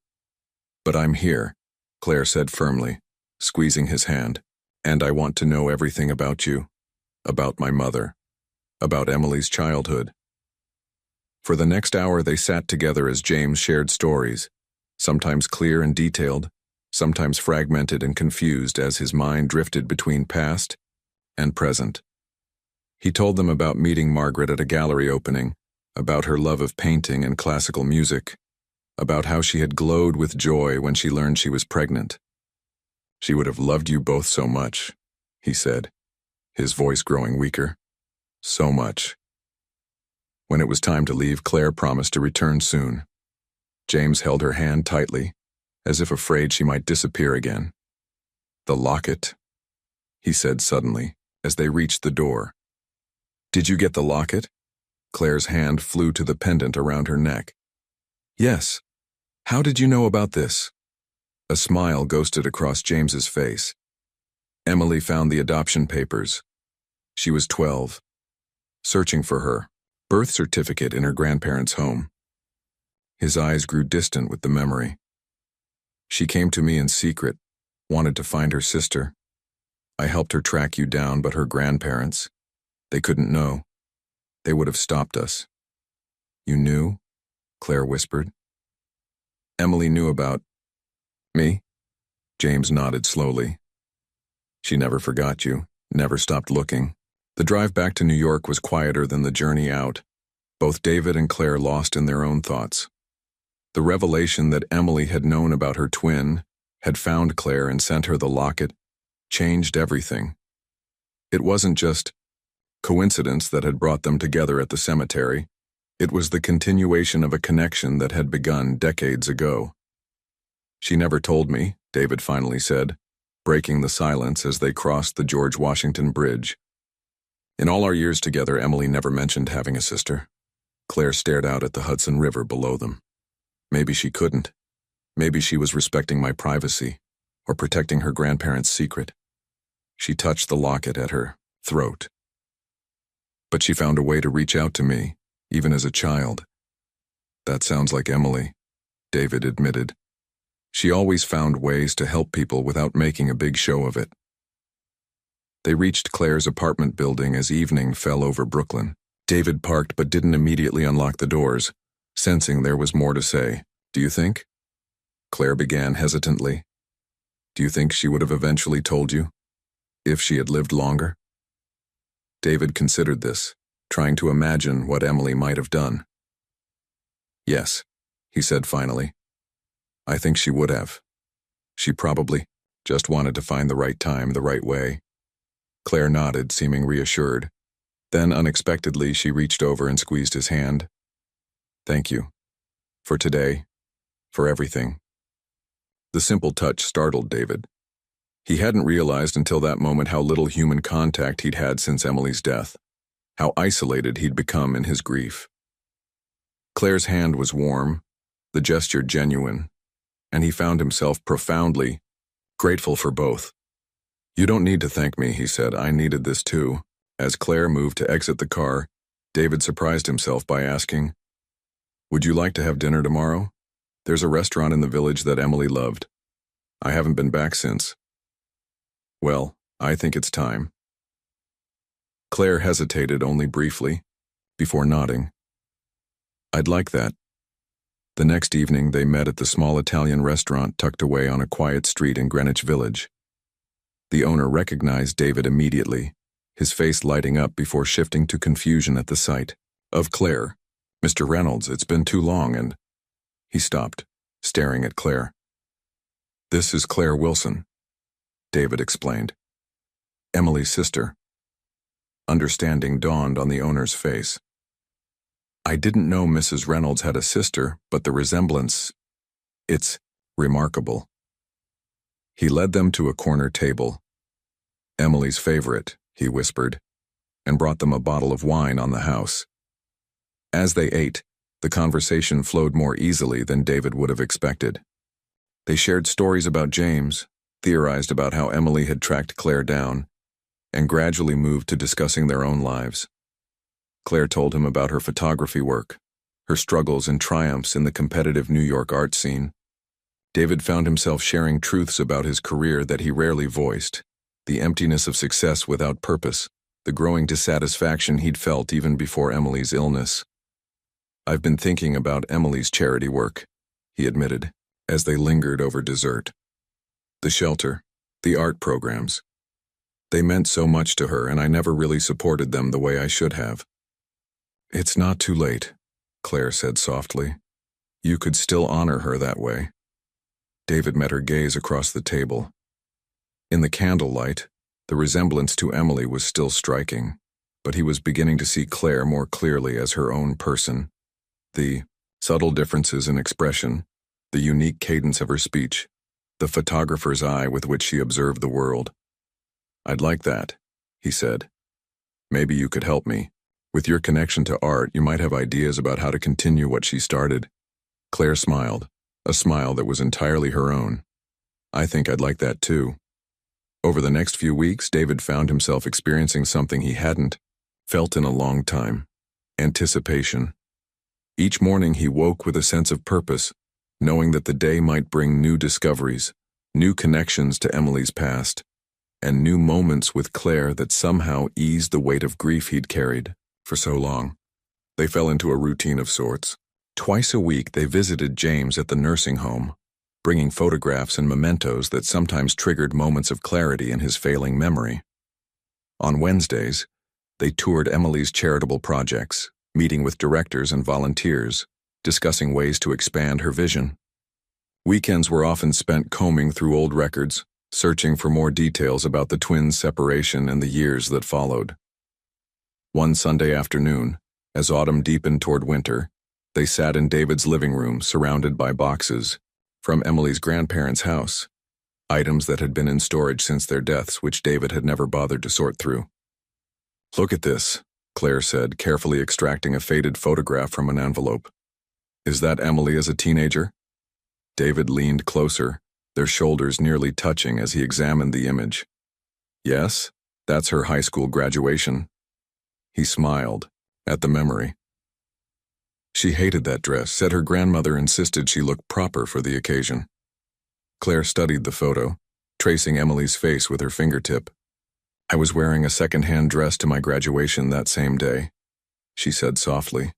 "But I'm here," Claire said firmly, squeezing his hand. "And I want to know everything about you, about my mother, about Emily's childhood." For the next hour they sat together as James shared stories, sometimes clear and detailed, sometimes fragmented and confused as his mind drifted between past and present. He told them about meeting Margaret at a gallery opening, about her love of painting and classical music, about how she had glowed with joy when she learned she was pregnant. "She would have loved you both so much," he said, his voice growing weaker. "So much." When it was time to leave, Claire promised to return soon. James held her hand tightly, as if afraid she might disappear again. "The locket," he said suddenly, as they reached the door. "Did you get the locket?" Claire's hand flew to the pendant around her neck. "Yes. How did you know about this?" A smile ghosted across James's face. "Emily found the adoption papers. She was 12. Searching for her birth certificate in her grandparents' home." His eyes grew distant with the memory. "She came to me in secret, wanted to find her sister. I helped her track you down, but her grandparents, they couldn't know. They would have stopped us." "You knew?" Claire whispered. "Emily knew about me?" James nodded slowly. "She never forgot you, never stopped looking." The drive back to New York was quieter than the journey out, both David and Claire lost in their own thoughts. The revelation that Emily had known about her twin, had found Claire and sent her the locket, changed everything. It wasn't just coincidence that had brought them together at the cemetery. It was the continuation of a connection that had begun decades ago. "She never told me," David finally said, breaking the silence as they crossed the George Washington Bridge. "In all our years together, Emily never mentioned having a sister." Claire stared out at the Hudson River below them. "Maybe she couldn't. Maybe she was respecting my privacy, or protecting her grandparents' secret." She touched the locket at her throat. "But she found a way to reach out to me, even as a child." "That sounds like Emily," David admitted. "She always found ways to help people without making a big show of it." They reached Claire's apartment building as evening fell over Brooklyn. David parked but didn't immediately unlock the doors, sensing there was more to say. "Do you think?" Claire began hesitantly. "Do you think she would have eventually told you, if she had lived longer?" David considered this, trying to imagine what Emily might have done. "Yes," he said finally. "I think she would have. She probably just wanted to find the right time, the right way." Claire nodded, seeming reassured. Then, unexpectedly, she reached over and squeezed his hand. "Thank you. For today. For everything." The simple touch startled David. He hadn't realized until that moment how little human contact he'd had since Emily's death, how isolated he'd become in his grief. Claire's hand was warm, the gesture genuine, and he found himself profoundly grateful for both. "You don't need to thank me," he said. "I needed this too." As Claire moved to exit the car, David surprised himself by asking, "Would you like to have dinner tomorrow? There's a restaurant in the village that Emily loved. I haven't been back since." "Well, I think it's time." Claire hesitated only briefly, before nodding. "I'd like that." The next evening they met at the small Italian restaurant tucked away on a quiet street in Greenwich Village. The owner recognized David immediately, his face lighting up before shifting to confusion at the sight of Claire. "Mr. Reynolds, it's been too long and—" He stopped, staring at Claire. "This is Claire Wilson." David explained. Emily's sister. Understanding dawned on the owner's face. I didn't know Mrs. Reynolds had a sister, but the resemblance, it's remarkable. He led them to a corner table. Emily's favorite, he whispered, and brought them a bottle of wine on the house. As they ate, the conversation flowed more easily than David would have expected. They shared stories about James, theorized about how Emily had tracked Claire down, and gradually moved to discussing their own lives. Claire told him about her photography work, her struggles and triumphs in the competitive New York art scene. David found himself sharing truths about his career that he rarely voiced, the emptiness of success without purpose, the growing dissatisfaction he'd felt even before Emily's illness. I've been thinking about Emily's charity work, he admitted, as they lingered over dessert. The shelter, the art programs. They meant so much to her, and I never really supported them the way I should have. It's not too late, Claire said softly. You could still honor her that way. David met her gaze across the table. In the candlelight, the resemblance to Emily was still striking, but he was beginning to see Claire more clearly as her own person. The subtle differences in expression, the unique cadence of her speech, the photographer's eye with which she observed the world. I'd like that, he said. Maybe you could help me. With your connection to art, you might have ideas about how to continue what she started. Claire smiled, a smile that was entirely her own. I think I'd like that too. Over the next few weeks, David found himself experiencing something he hadn't felt in a long time: anticipation. Each morning he woke with a sense of purpose, knowing that the day might bring new discoveries, new connections to Emily's past, and new moments with Claire that somehow eased the weight of grief he'd carried for so long. They fell into a routine of sorts. Twice a week they visited James at the nursing home, bringing photographs and mementos that sometimes triggered moments of clarity in his failing memory. On Wednesdays, they toured Emily's charitable projects, meeting with directors and volunteers, discussing ways to expand her vision. Weekends were often spent combing through old records, searching for more details about the twins' separation and the years that followed. One Sunday afternoon, as autumn deepened toward winter, they sat in David's living room surrounded by boxes from Emily's grandparents' house, items that had been in storage since their deaths which David had never bothered to sort through. Look at this, Claire said, carefully extracting a faded photograph from an envelope. Is that Emily as a teenager? David leaned closer, their shoulders nearly touching as he examined the image. Yes, that's her high school graduation. He smiled at the memory. She hated that dress, said her grandmother insisted she look proper for the occasion. Claire studied the photo, tracing Emily's face with her fingertip. I was wearing a second-hand dress to my graduation that same day, she said softly.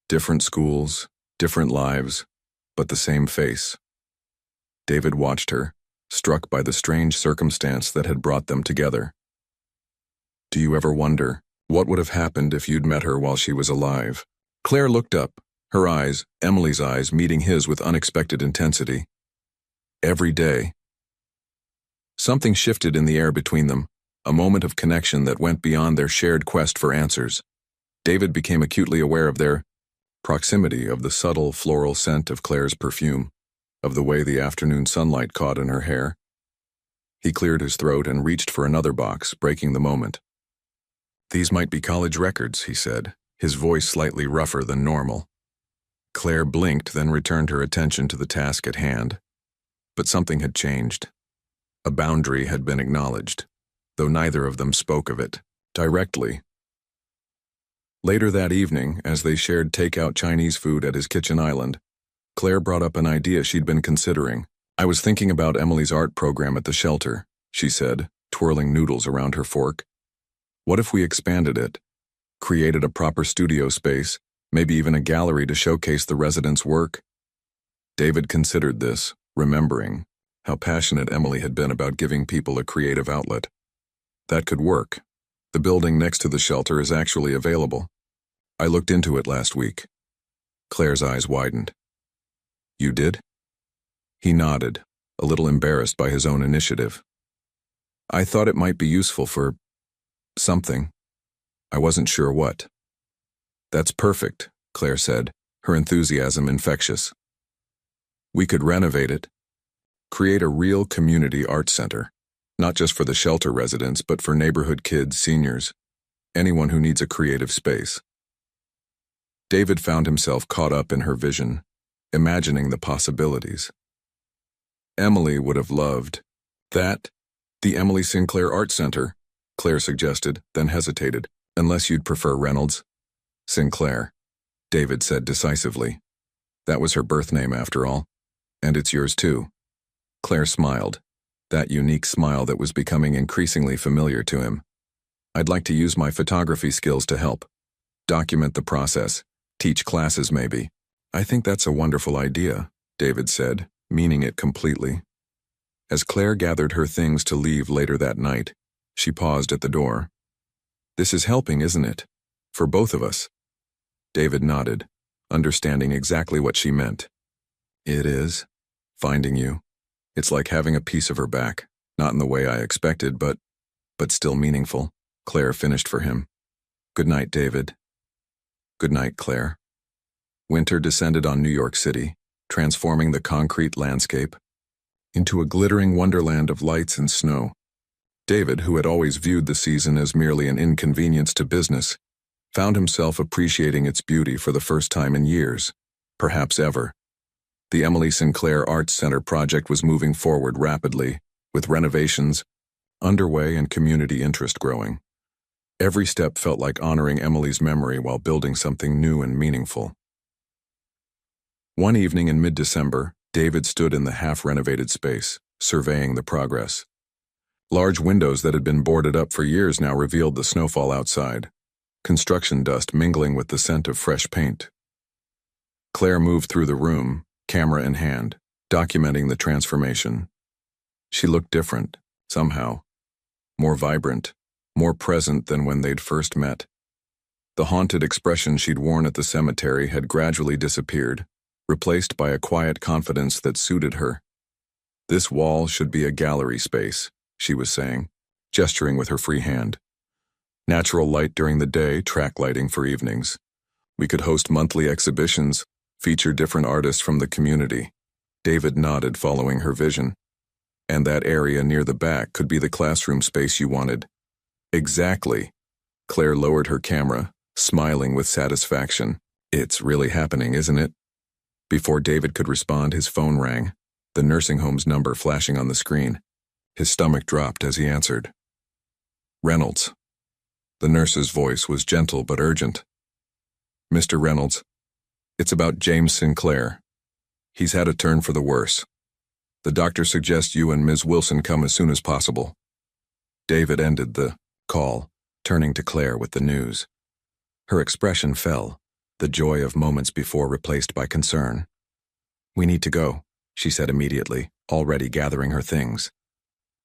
Different schools, different lives, but the same face. David watched her, struck by the strange circumstance that had brought them together. Do you ever wonder what would have happened if you'd met her while she was alive? Claire looked up, her eyes, Emily's eyes, meeting his with unexpected intensity. Every day. Something shifted in the air between them, a moment of connection that went beyond their shared quest for answers. David became acutely aware of their proximity, of the subtle floral scent of Claire's perfume, of the way the afternoon sunlight caught in her hair. He cleared his throat and reached for another box, breaking the moment. These might be college records, he said, his voice slightly rougher than normal. Claire blinked, then returned her attention to the task at hand. But something had changed. A boundary had been acknowledged, though neither of them spoke of it directly. Later that evening, as they shared takeout Chinese food at his kitchen island, Claire brought up an idea she'd been considering. I was thinking about Emily's art program at the shelter, she said, twirling noodles around her fork. What if we expanded it? Created a proper studio space, maybe even a gallery to showcase the residents' work? David considered this, remembering how passionate Emily had been about giving people a creative outlet. That could work. The building next to the shelter is actually available. I looked into it last week. Claire's eyes widened. You did? He nodded, a little embarrassed by his own initiative. I thought it might be useful for something. I wasn't sure what. That's perfect, Claire said, her enthusiasm infectious. We could renovate it, create a real community art center, not just for the shelter residents, but for neighborhood kids, seniors, anyone who needs a creative space. David found himself caught up in her vision, imagining the possibilities. Emily would have loved that. The Emily Sinclair Art Center, Claire suggested, then hesitated. Unless you'd prefer Reynolds. Sinclair, David said decisively. That was her birth name after all. And it's yours too. Claire smiled, that unique smile that was becoming increasingly familiar to him. I'd like to use my photography skills to help. Document the process. Teach classes maybe. I think that's a wonderful idea, David said, meaning it completely. As Claire gathered her things to leave later that night, she paused at the door. This is helping, isn't it? For both of us. David nodded, understanding exactly what she meant. It is. Finding you. It's like having a piece of her back, not in the way I expected, but still meaningful, Claire finished for him. Good night, David. Good night, Claire. Winter descended on New York City, transforming the concrete landscape into a glittering wonderland of lights and snow. David, who had always viewed the season as merely an inconvenience to business, found himself appreciating its beauty for the first time in years, perhaps ever. The Emily Sinclair Arts Center project was moving forward rapidly, with renovations underway and community interest growing. Every step felt like honoring Emily's memory while building something new and meaningful. One evening in mid-December, David stood in the half-renovated space, surveying the progress. Large windows that had been boarded up for years now revealed the snowfall outside, construction dust mingling with the scent of fresh paint. Claire moved through the room, camera in hand, documenting the transformation. She looked different, somehow. More vibrant, more present than when they'd first met. The haunted expression she'd worn at the cemetery had gradually disappeared, replaced by a quiet confidence that suited her. This wall should be a gallery space, she was saying, gesturing with her free hand. Natural light during the day, track lighting for evenings. We could host monthly exhibitions, feature different artists from the community. David nodded, following her vision. And that area near the back could be the classroom space you wanted. Exactly. Claire lowered her camera, smiling with satisfaction. It's really happening, isn't it? Before David could respond, his phone rang, the nursing home's number flashing on the screen. His stomach dropped as he answered. Reynolds. The nurse's voice was gentle but urgent. Mr. Reynolds, it's about James Sinclair. He's had a turn for the worse. The doctor suggests you and Ms. Wilson come as soon as possible. David ended the call, turning to Claire with the news. Her expression fell, the joy of moments before replaced by concern. We need to go, she said immediately, already gathering her things.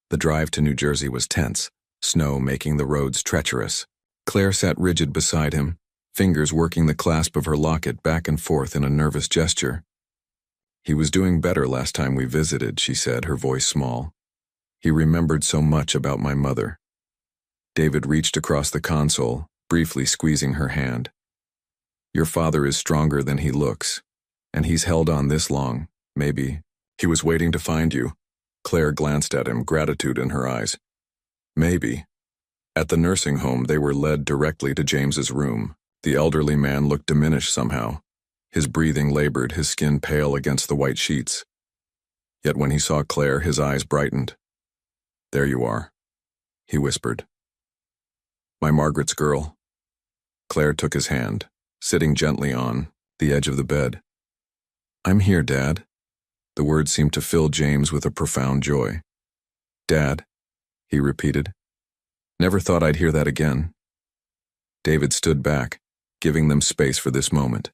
The drive to New Jersey was tense, snow making the roads treacherous. Claire sat rigid beside him, fingers working the clasp of her locket back and forth in a nervous gesture. He was doing better last time we visited, she said, her voice small. He remembered so much about my mother. David reached across the console, briefly squeezing her hand. Your father is stronger than he looks, and he's held on this long, maybe. He was waiting to find you. Claire glanced at him, gratitude in her eyes. Maybe. At the nursing home, they were led directly to James's room. The elderly man looked diminished somehow. His breathing labored, his skin pale against the white sheets. Yet when he saw Claire, his eyes brightened. There you are, he whispered. My Margaret's girl. Claire took his hand, sitting gently on the edge of the bed. I'm here, Dad. The words seemed to fill James with a profound joy. Dad, he repeated. Never thought I'd hear that again. David stood back, giving them space for this moment.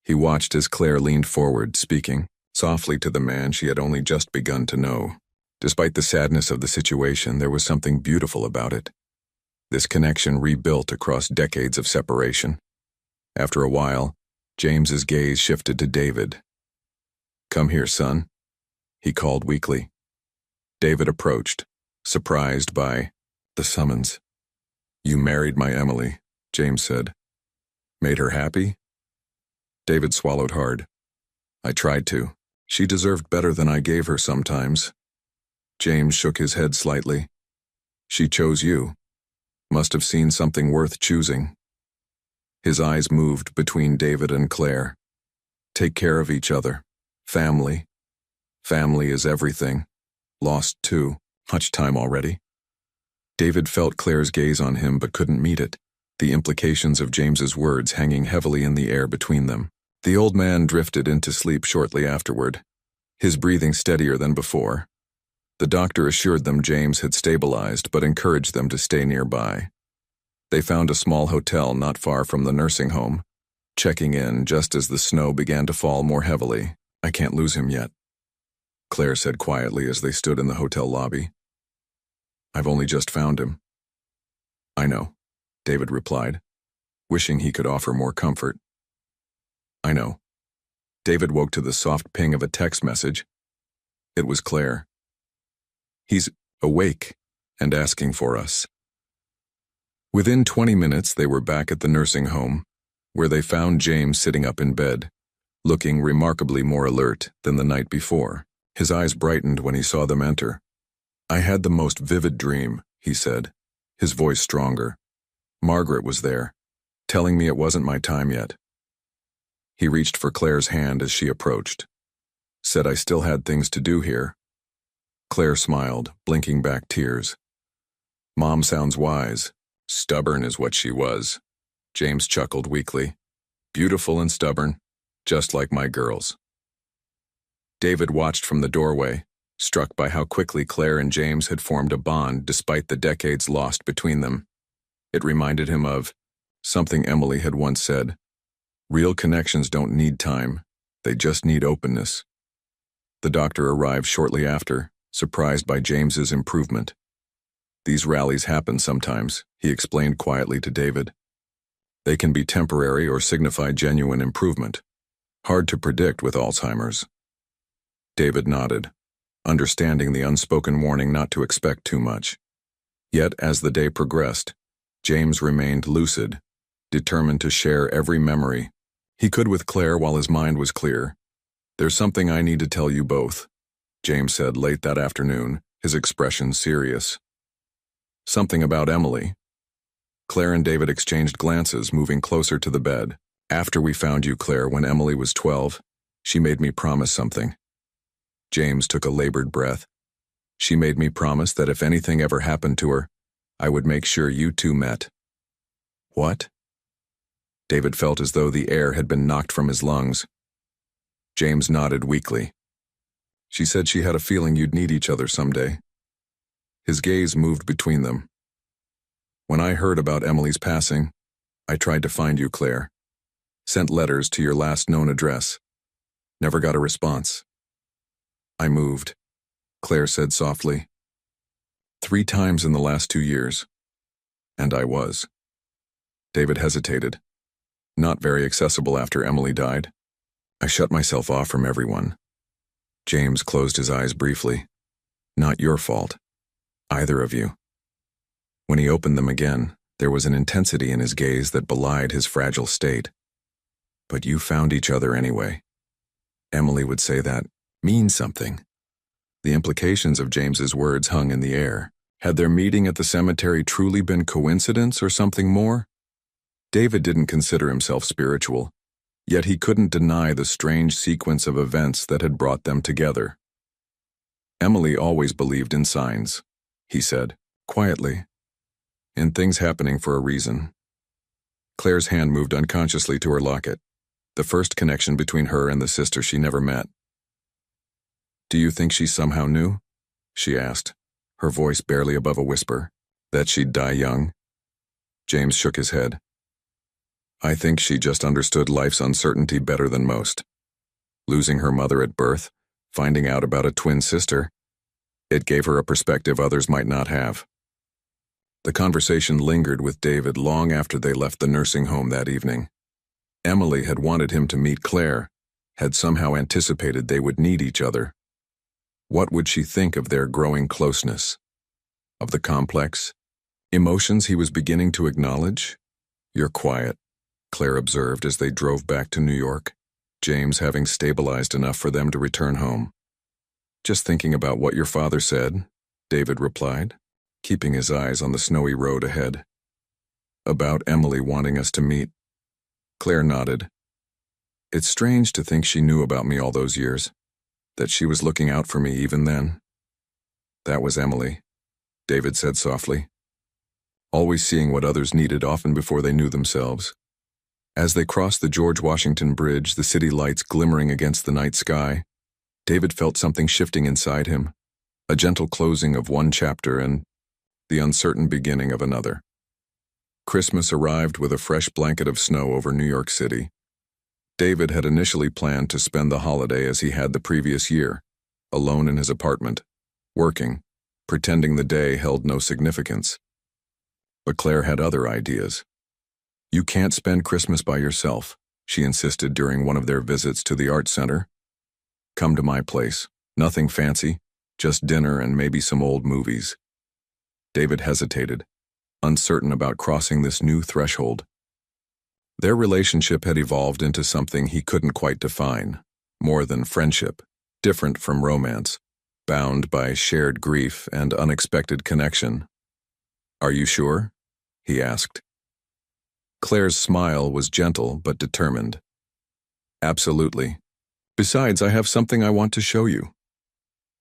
He watched as Claire leaned forward, speaking softly to the man she had only just begun to know. Despite the sadness of the situation, there was something beautiful about it. This connection rebuilt across decades of separation. After a while, James's gaze shifted to David. Come here, son, he called weakly. David approached, surprised by the summons. "You married my Emily," James said. "Made her happy?" David swallowed hard. "I tried to. She deserved better than I gave her sometimes." James shook his head slightly. "She chose you. Must have seen something worth choosing." His eyes moved between David and Claire. "Take care of each other. Family. Family is everything. Lost too. Much time already." David felt Claire's gaze on him but couldn't meet it, the implications of James's words hanging heavily in the air between them. The old man drifted into sleep shortly afterward, his breathing steadier than before. The doctor assured them James had stabilized but encouraged them to stay nearby. They found a small hotel not far from the nursing home, checking in just as the snow began to fall more heavily. "I can't lose him yet," Claire said quietly as they stood in the hotel lobby. "I've only just found him." "I know," David replied, wishing he could offer more comfort. "I know." David woke to the soft ping of a text message. It was Claire. "He's awake and asking for us." Within 20 minutes, they were back at the nursing home, where they found James sitting up in bed, looking remarkably more alert than the night before. His eyes brightened when he saw them enter. "I had the most vivid dream," he said, his voice stronger. "Margaret was there, telling me it wasn't my time yet." He reached for Claire's hand as she approached. "Said I still had things to do here." Claire smiled, blinking back tears. "Mom sounds wise. Stubborn is what she was." James chuckled weakly. "Beautiful and stubborn, just like my girls." David watched from the doorway, struck by how quickly Claire and James had formed a bond despite the decades lost between them. It reminded him of something Emily had once said: "Real connections don't need time, they just need openness." The doctor arrived shortly after, surprised by James's improvement. "These rallies happen sometimes," he explained quietly to David. "They can be temporary or signify genuine improvement. Hard to predict with Alzheimer's." David nodded, understanding the unspoken warning not to expect too much. Yet, as the day progressed, James remained lucid, determined to share every memory he could with Claire while his mind was clear. "There's something I need to tell you both," James said late that afternoon, his expression serious. "Something about Emily." Claire and David exchanged glances, moving closer to the bed. "After we found you, Claire, when Emily was 12, she made me promise something." James took a labored breath. "She made me promise that if anything ever happened to her, I would make sure you two met." "What?" David felt as though the air had been knocked from his lungs. James nodded weakly. "She said she had a feeling you'd need each other someday." His gaze moved between them. "When I heard about Emily's passing, I tried to find you, Claire. Sent letters to your last known address. Never got a response." "I moved," Claire said softly. 3 times in the last 2 years. And I was." David hesitated. "Not very accessible after Emily died. I shut myself off from everyone." James closed his eyes briefly. "Not your fault. Either of you." When he opened them again, there was an intensity in his gaze that belied his fragile state. "But you found each other anyway." Emily would say that means something. The implications of James's words hung in the air. Had their meeting at the cemetery truly been coincidence or something more? David didn't consider himself spiritual, yet he couldn't deny the strange sequence of events that had brought them together. "Emily always believed in signs," he said, quietly, "in things happening for a reason." Claire's hand moved unconsciously to her locket, the first connection between her and the sister she never met. "Do you think she somehow knew?" she asked, her voice barely above a whisper. "That she'd die young?" James shook his head. "I think she just understood life's uncertainty better than most. Losing her mother at birth, finding out about a twin sister, it gave her a perspective others might not have." The conversation lingered with David long after they left the nursing home that evening. Emily had wanted him to meet Claire, had somehow anticipated they would need each other. What would she think of their growing closeness? of the complex emotions he was beginning to acknowledge. "You're quiet," Claire observed as they drove back to New York, James having stabilized enough for them to return home. "Just thinking about what your father said," David replied, keeping his eyes on the snowy road ahead. "About Emily wanting us to meet." Claire nodded. "It's strange to think she knew about me all those years, that she was looking out for me even then." "That was Emily," David said softly. "Always seeing what others needed often before they knew themselves." As they crossed the George Washington Bridge, the city lights glimmering against the night sky, David felt something shifting inside him, a gentle closing of one chapter and the uncertain beginning of another. Christmas arrived with a fresh blanket of snow over New York City. David had initially planned to spend the holiday as he had the previous year, alone in his apartment, working, pretending the day held no significance. But Claire had other ideas. "You can't spend Christmas by yourself," she insisted during one of their visits to the art center. "Come to my place. Nothing fancy, just dinner and maybe some old movies." David hesitated, uncertain about crossing this new threshold. Their relationship had evolved into something he couldn't quite define, more than friendship, different from romance, bound by shared grief and unexpected connection. "Are you sure?" he asked. Claire's smile was gentle but determined. "Absolutely. Besides, I have something I want to show you."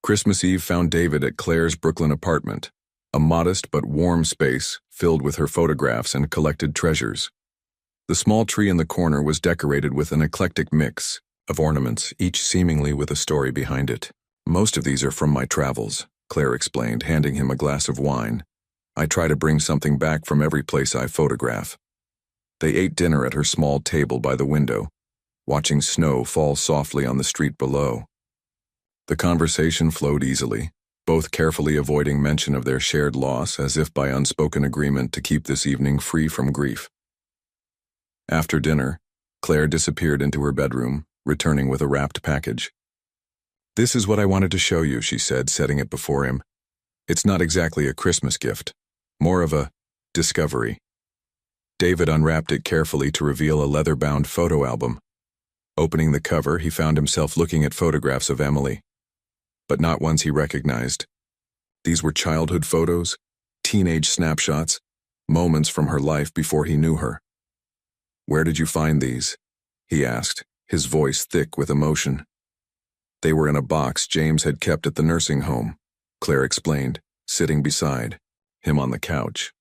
Christmas Eve found David at Claire's Brooklyn apartment, a modest but warm space filled with her photographs and collected treasures. The small tree in the corner was decorated with an eclectic mix of ornaments, each seemingly with a story behind it. "Most of these are from my travels," Claire explained, handing him a glass of wine. "I try to bring something back from every place I photograph." They ate dinner at her small table by the window, watching snow fall softly on the street below. The conversation flowed easily, both carefully avoiding mention of their shared loss as if by unspoken agreement to keep this evening free from grief. After dinner, Claire disappeared into her bedroom, returning with a wrapped package. "This is what I wanted to show you," she said, setting it before him. "It's not exactly a Christmas gift, more of a discovery." David unwrapped it carefully to reveal a leather-bound photo album. Opening the cover, he found himself looking at photographs of Emily, but not ones he recognized. These were childhood photos, teenage snapshots, moments from her life before he knew her. "Where did you find these?" he asked, his voice thick with emotion. "They were in a box James had kept at the nursing home," Claire explained, sitting beside him on the couch.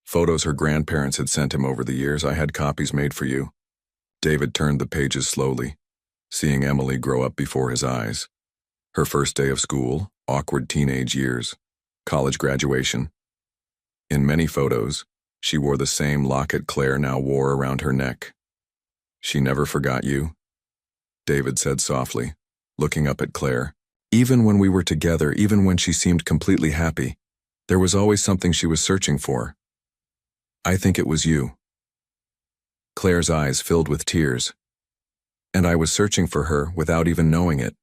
"Photos her grandparents had sent him over the years. I had copies made for you." David turned the pages slowly, seeing Emily grow up before his eyes. Her first day of school, awkward teenage years, college graduation. In many photos, she wore the same locket Claire now wore around her neck. "She never forgot you," David said softly, looking up at Claire. "Even when we were together, even when she seemed completely happy, there was always something she was searching for. I think it was you." Claire's eyes filled with tears. "And I was searching for her without even knowing it."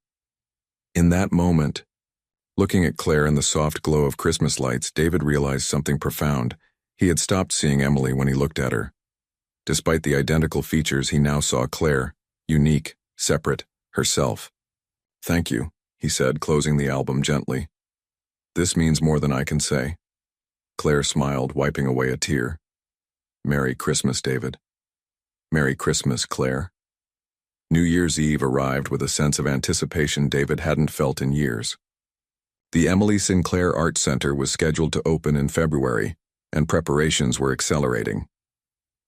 In that moment, looking at Claire in the soft glow of Christmas lights, David realized something profound. He had stopped seeing Emily when he looked at her. Despite the identical features, he now saw Claire, unique, separate, herself. "Thank you," he said, closing the album gently. "This means more than I can say." Claire smiled, wiping away a tear. "Merry Christmas, David." "Merry Christmas, Claire." New Year's Eve arrived with a sense of anticipation David hadn't felt in years. The Emily Sinclair Art Center was scheduled to open in February, and preparations were accelerating.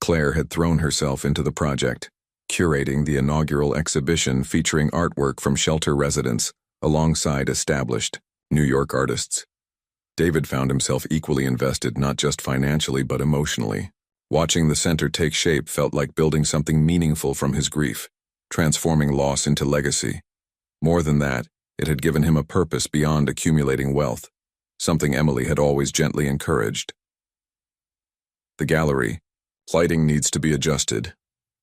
Claire had thrown herself into the project, curating the inaugural exhibition featuring artwork from shelter residents alongside established New York artists. David found himself equally invested, not just financially but emotionally. Watching the center take shape felt like building something meaningful from his grief, transforming loss into legacy. More than that, it had given him a purpose beyond accumulating wealth, something Emily had always gently encouraged. "The gallery. Lighting needs to be adjusted,"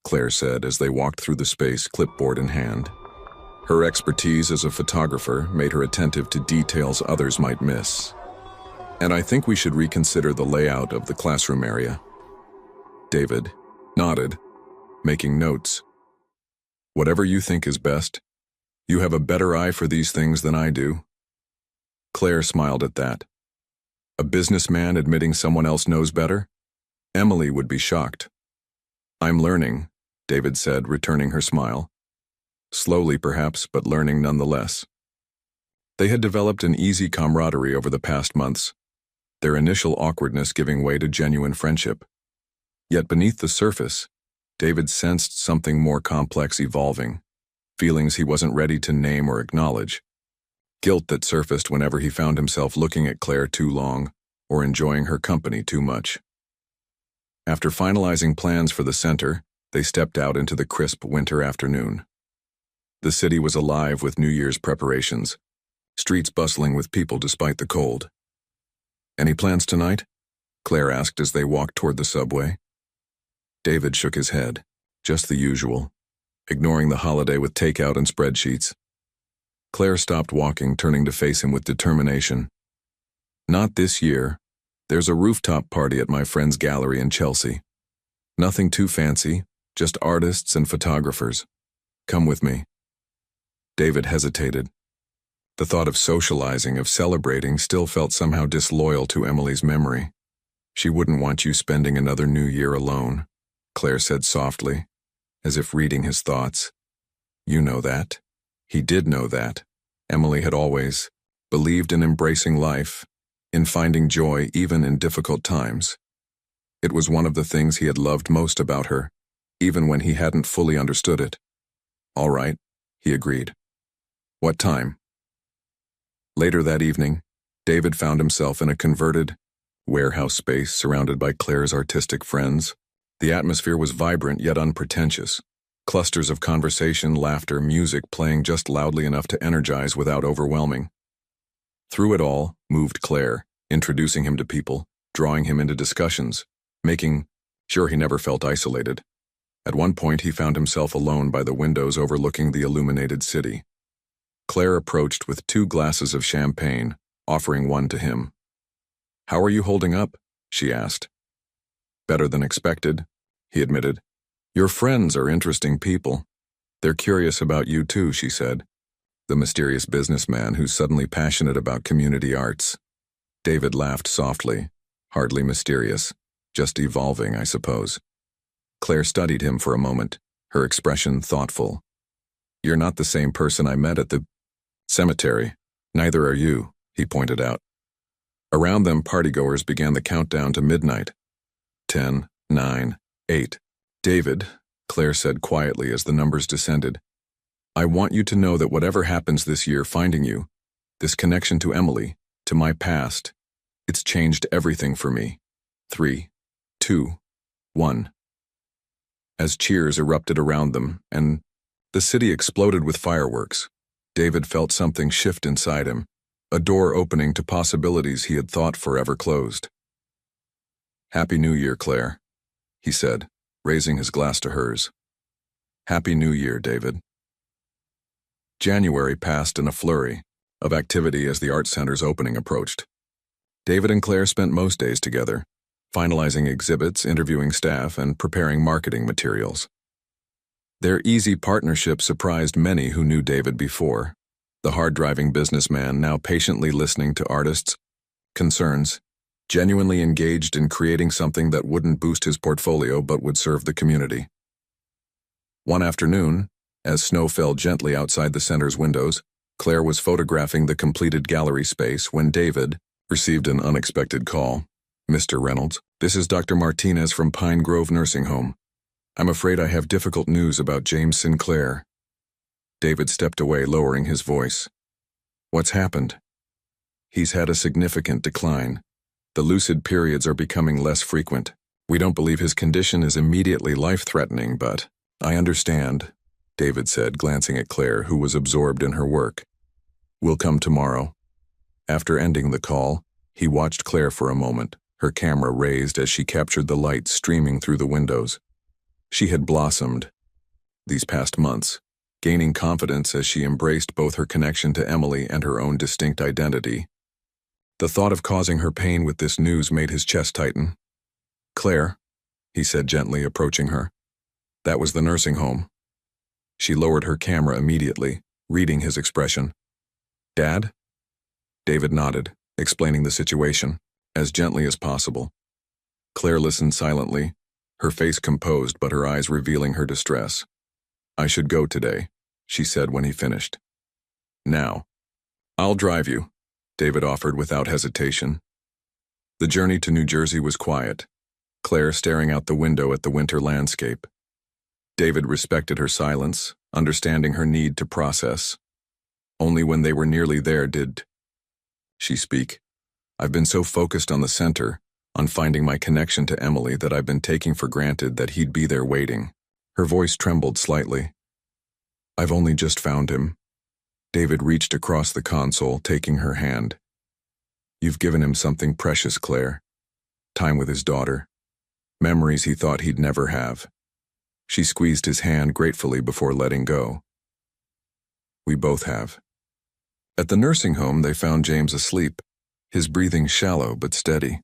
Claire said as they walked through the space, clipboard in hand. Her expertise as a photographer made her attentive to details others might miss. And I think we should reconsider the layout of the classroom area. David nodded, making notes. Whatever you think is best. You have a better eye for these things than I do. Claire smiled at that. A businessman admitting someone else knows better? Emily would be shocked. I'm learning, David said, returning her smile. Slowly, perhaps, but learning nonetheless. They had developed an easy camaraderie over the past months, their initial awkwardness giving way to genuine friendship. Yet beneath the surface, David sensed something more complex evolving, feelings he wasn't ready to name or acknowledge. Guilt that surfaced whenever he found himself looking at Claire too long or enjoying her company too much. After finalizing plans for the center, they stepped out into the crisp winter afternoon. The city was alive with New Year's preparations, streets bustling with people despite the cold. Any plans tonight? Claire asked as they walked toward the subway. David shook his head. Just the usual, ignoring the holiday with takeout and spreadsheets. Claire stopped walking, turning to face him with determination. Not this year. There's a rooftop party at my friend's gallery in Chelsea. Nothing too fancy, just artists and photographers. Come with me. David hesitated. The thought of socializing, of celebrating, still felt somehow disloyal to Emily's memory. She wouldn't want you spending another New Year alone, Claire said softly, as if reading his thoughts. You know that. He did know that. Emily had always believed in embracing life, in finding joy even in difficult times. It was one of the things he had loved most about her, even when he hadn't fully understood it. All right, he agreed. What time? Later that evening, David found himself in a converted warehouse space surrounded by Claire's artistic friends. The atmosphere was vibrant yet unpretentious. Clusters of conversation, laughter, music playing just loudly enough to energize without overwhelming. Through it all moved Claire, introducing him to people, drawing him into discussions, making sure he never felt isolated. At one point he found himself alone by the windows overlooking the illuminated city. Claire approached with 2 glasses of champagne, offering one to him. How are you holding up? She asked. Better than expected, he admitted. Your friends are interesting people. They're curious about you too, she said. The mysterious businessman who's suddenly passionate about community arts. David laughed softly, hardly mysterious, just evolving, I suppose. Claire studied him for a moment, her expression thoughtful. You're not the same person I met at the cemetery. Neither are you, he pointed out. Around them, partygoers began the countdown to midnight. 10, 9, 8. David, Claire said quietly as the numbers descended, I want you to know that whatever happens this year finding you, this connection to Emily, to my past, it's changed everything for me. 3, 2, 1. As cheers erupted around them and the city exploded with fireworks, David felt something shift inside him, a door opening to possibilities he had thought forever closed. Happy New Year, Claire, he said, raising his glass to hers. Happy New Year, David. January passed in a flurry of activity as the art center's opening approached. David and Claire spent most days together, finalizing exhibits, interviewing staff, and preparing marketing materials. Their easy partnership surprised many who knew David before, the hard-driving businessman now patiently listening to artists' concerns, genuinely engaged in creating something that wouldn't boost his portfolio but would serve the community. One afternoon, as snow fell gently outside the center's windows, Claire was photographing the completed gallery space when David received an unexpected call. Mr. Reynolds, this is Dr. Martinez from Pine Grove Nursing Home. I'm afraid I have difficult news about James Sinclair. David stepped away, lowering his voice. What's happened? He's had a significant decline. The lucid periods are becoming less frequent. We don't believe his condition is immediately life-threatening, but I understand, David said, glancing at Claire, who was absorbed in her work. We'll come tomorrow. After ending the call, he watched Claire for a moment, her camera raised as she captured the light streaming through the windows. She had blossomed these past months, gaining confidence as she embraced both her connection to Emily and her own distinct identity. The thought of causing her pain with this news made his chest tighten. "Claire," he said gently, approaching her. "That was the nursing home." She lowered her camera immediately, reading his expression. "Dad?" David nodded, explaining the situation, as gently as possible. Claire listened silently, her face composed but her eyes revealing her distress. "I should go today," she said when he finished. "Now." "I'll drive you," David offered without hesitation. The journey to New Jersey was quiet, Claire staring out the window at the winter landscape. David respected her silence, understanding her need to process. Only when they were nearly there did she speak. "I've been so focused on the center, on finding my connection to Emily, that I've been taking for granted that he'd be there waiting." Her voice trembled slightly. "I've only just found him." David reached across the console, taking her hand. "You've given him something precious, Claire. Time with his daughter. Memories he thought he'd never have." She squeezed his hand gratefully before letting go. "We both have." At the nursing home, they found James asleep, his breathing shallow but steady.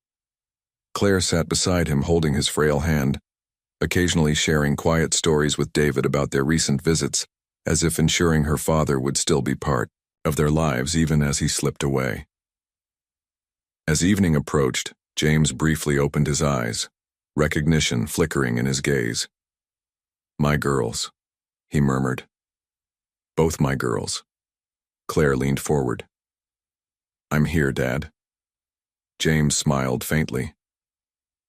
Claire sat beside him, holding his frail hand, occasionally sharing quiet stories with David about their recent visits, as if ensuring her father would still be part of their lives even as he slipped away. As evening approached, James briefly opened his eyes, recognition flickering in his gaze. "My girls," he murmured. "Both my girls." Claire leaned forward. "I'm here, Dad." James smiled faintly.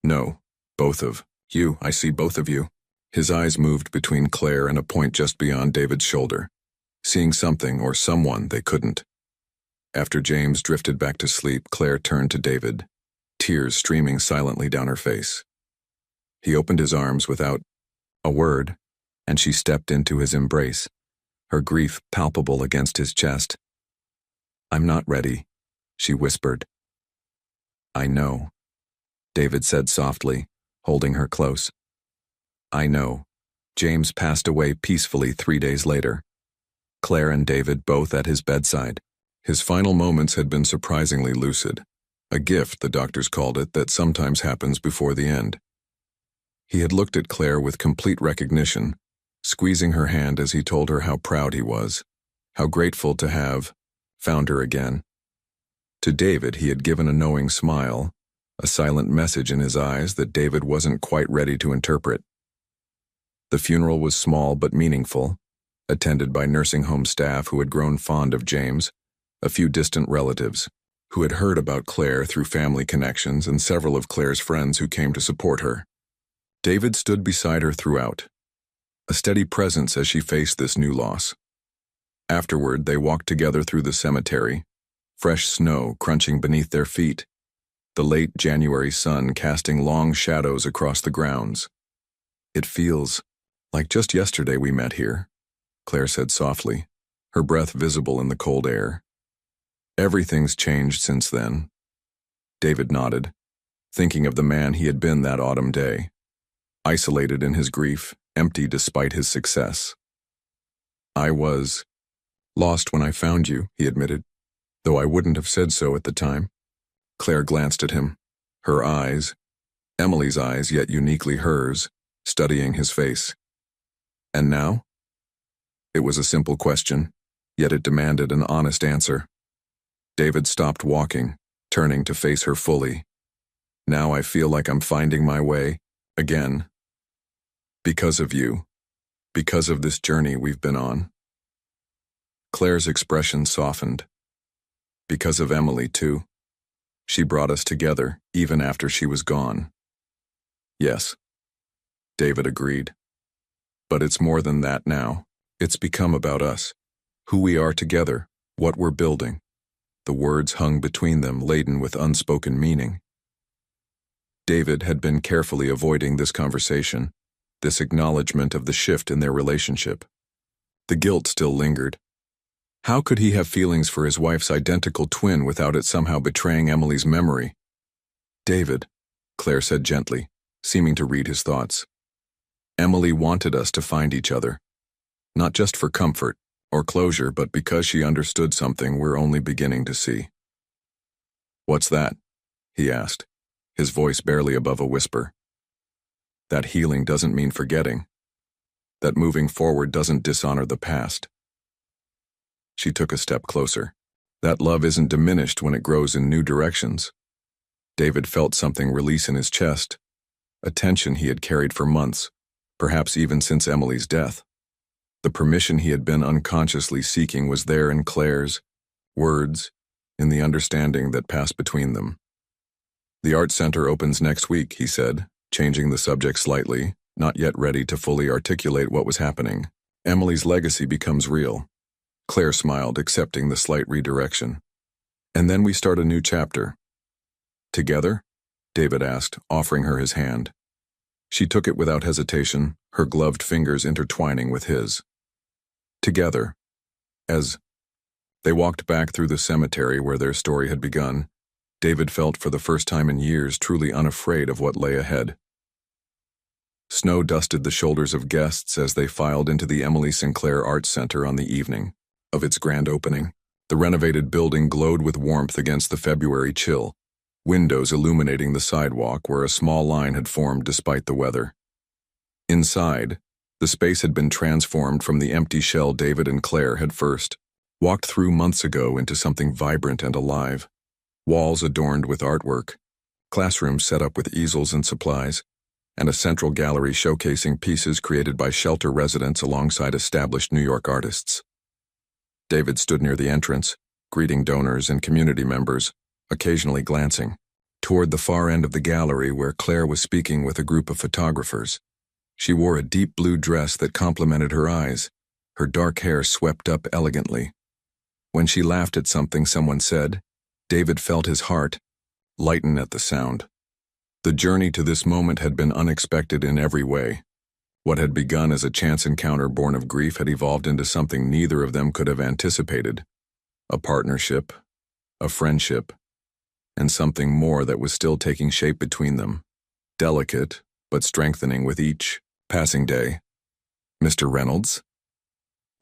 "No, both of you. I see both of you." His eyes moved between Claire and a point just beyond David's shoulder, seeing something or someone they couldn't. After James drifted back to sleep, Claire turned to David, tears streaming silently down her face. He opened his arms without a word, and she stepped into his embrace, her grief palpable against his chest. "I'm not ready," she whispered. "I know," David said softly, holding her close. "I know." James passed away peacefully 3 days later. Claire and David both at his bedside. His final moments had been surprisingly lucid, a gift, the doctors called it, that sometimes happens before the end. He had looked at Claire with complete recognition, squeezing her hand as he told her how proud he was, how grateful to have found her again. To David, he had given a knowing smile, a silent message in his eyes that David wasn't quite ready to interpret. The funeral was small but meaningful, attended by nursing home staff who had grown fond of James, a few distant relatives who had heard about Claire through family connections, and several of Claire's friends who came to support her. David stood beside her throughout, a steady presence as she faced this new loss. Afterward, they walked together through the cemetery, fresh snow crunching beneath their feet, the late January sun casting long shadows across the grounds. "It feels like just yesterday we met here," Claire said softly, her breath visible in the cold air. "Everything's changed since then." David nodded, thinking of the man he had been that autumn day, isolated in his grief, empty despite his success. "I was lost when I found you," he admitted, "though I wouldn't have said so at the time." Claire glanced at him, her eyes, Emily's eyes yet uniquely hers, studying his face. "And now?" It was a simple question, yet it demanded an honest answer. David stopped walking, turning to face her fully. "Now I feel like I'm finding my way, again. Because of you. Because of this journey we've been on." Claire's expression softened. "Because of Emily, too. She brought us together, even after she was gone." "Yes," David agreed. "But it's more than that now. It's become about us, who we are together, what we're building." The words hung between them, laden with unspoken meaning. David had been carefully avoiding this conversation, this acknowledgement of the shift in their relationship. The guilt still lingered. How could he have feelings for his wife's identical twin without it somehow betraying Emily's memory? "David," Claire said gently, seeming to read his thoughts. "Emily wanted us to find each other, not just for comfort or closure, but because she understood something we're only beginning to see." "What's that?" he asked, his voice barely above a whisper. "That healing doesn't mean forgetting. That moving forward doesn't dishonor the past." She took a step closer. "That love isn't diminished when it grows in new directions." David felt something release in his chest, a tension he had carried for months, perhaps even since Emily's death. The permission he had been unconsciously seeking was there in Claire's words, in the understanding that passed between them. "The art center opens next week," he said, changing the subject slightly, not yet ready to fully articulate what was happening. "Emily's legacy becomes real." Claire smiled, accepting the slight redirection. "And then we start a new chapter." "Together?" David asked, offering her his hand. She took it without hesitation, her gloved fingers intertwining with his. "Together." As they walked back through the cemetery where their story had begun, David felt for the first time in years truly unafraid of what lay ahead. Snow dusted the shoulders of guests as they filed into the Emily Sinclair Art Center on the evening of its grand opening. The renovated building glowed with warmth against the February chill, windows illuminating the sidewalk where a small line had formed despite the weather. Inside, the space had been transformed from the empty shell David and Claire had first walked through months ago into something vibrant and alive. Walls adorned with artwork, classrooms set up with easels and supplies, and a central gallery showcasing pieces created by shelter residents alongside established New York artists. David stood near the entrance, greeting donors and community members, occasionally glancing toward the far end of the gallery where Claire was speaking with a group of photographers. She wore a deep blue dress that complemented her eyes, her dark hair swept up elegantly. When she laughed at something someone said, David felt his heart lighten at the sound. The journey to this moment had been unexpected in every way. What had begun as a chance encounter born of grief had evolved into something neither of them could have anticipated. A partnership, a friendship, and something more that was still taking shape between them. Delicate, but strengthening with each passing day. "Mr. Reynolds?"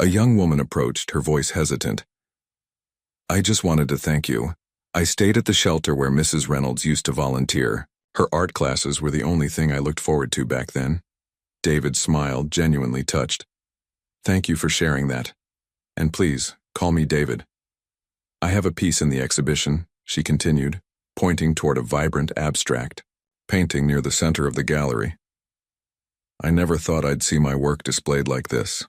A young woman approached, her voice hesitant. "I just wanted to thank you. I stayed at the shelter where Mrs. Reynolds used to volunteer. Her art classes were the only thing I looked forward to back then." David smiled, genuinely touched. "Thank you for sharing that. And please, call me David." "I have a piece in the exhibition," she continued, pointing toward a vibrant abstract painting near the center of the gallery. "I never thought I'd see my work displayed like this."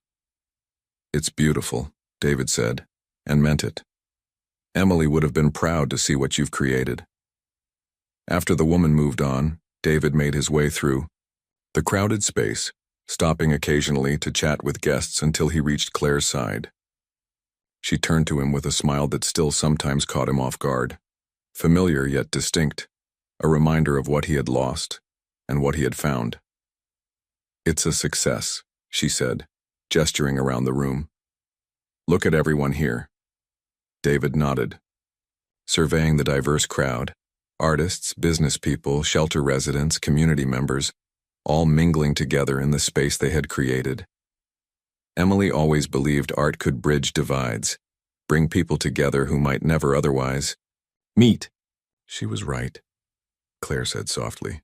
"It's beautiful," David said, and meant it. "Emily would have been proud to see what you've created." After the woman moved on, David made his way through the crowded space, stopping occasionally to chat with guests until he reached Claire's side. She turned to him with a smile that still sometimes caught him off guard. Familiar yet distinct, a reminder of what he had lost and what he had found. "It's a success," she said, gesturing around the room. "Look at everyone here." David nodded, surveying the diverse crowd, artists, business people, shelter residents, community members, all mingling together in the space they had created. Emily always believed art could bridge divides, bring people together who might never otherwise meet. She was right, Claire said softly.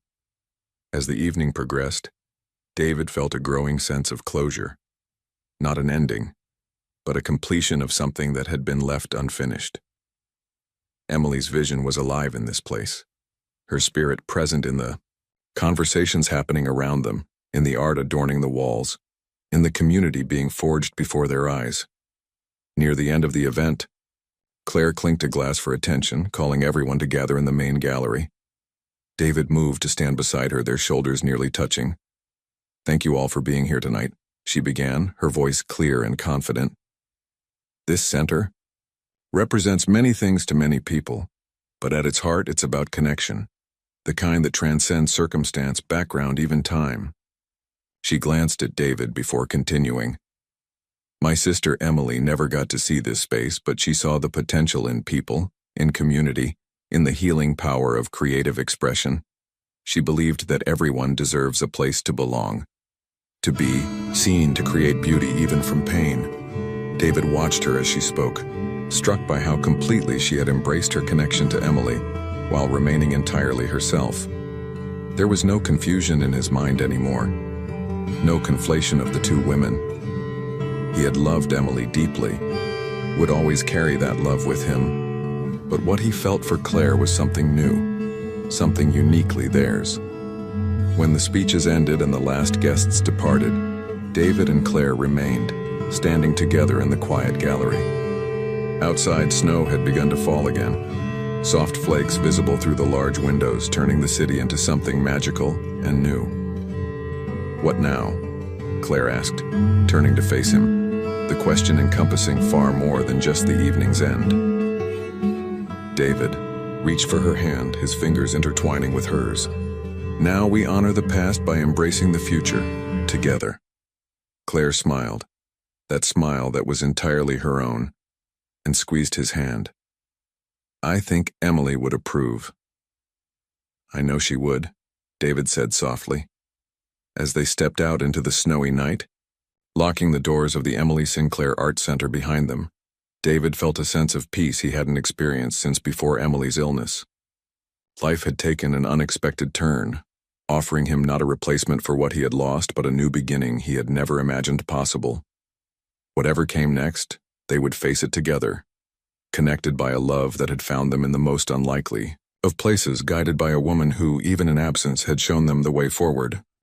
As the evening progressed, David felt a growing sense of closure. Not an ending, but a completion of something that had been left unfinished. Emily's vision was alive in this place, her spirit present in the conversations happening around them, in the art adorning the walls, in the community being forged before their eyes. Near the end of the event, Claire clinked a glass for attention, calling everyone to gather in the main gallery. David moved to stand beside her, their shoulders nearly touching. "Thank you all for being here tonight," she began, her voice clear and confident. "This center represents many things to many people, but at its heart it's about connection, the kind that transcends circumstance, background, even time." She glanced at David before continuing. "My sister Emily never got to see this space, but she saw the potential in people, in community, in the healing power of creative expression. She believed that everyone deserves a place to belong, to be seen, to create beauty even from pain." David watched her as she spoke, struck by how completely she had embraced her connection to Emily, while remaining entirely herself. There was no confusion in his mind anymore, no conflation of the two women. He had loved Emily deeply, would always carry that love with him, but what he felt for Claire was something new, something uniquely theirs. When the speeches ended and the last guests departed, David and Claire remained, standing together in the quiet gallery. Outside, snow had begun to fall again, soft flakes visible through the large windows, turning the city into something magical and new. "What now?" Claire asked, turning to face him, the question encompassing far more than just the evening's end. David reached for her hand, his fingers intertwining with hers. "Now we honor the past by embracing the future, together." Claire smiled, that smile that was entirely her own, and squeezed his hand. "I think Emily would approve." "I know she would," David said softly. As they stepped out into the snowy night, locking the doors of the Emily Sinclair Art Center behind them, David felt a sense of peace he hadn't experienced since before Emily's illness. Life had taken an unexpected turn, offering him not a replacement for what he had lost, but a new beginning he had never imagined possible. Whatever came next, they would face it together, connected by a love that had found them in the most unlikely of places, guided by a woman who, even in absence, had shown them the way forward.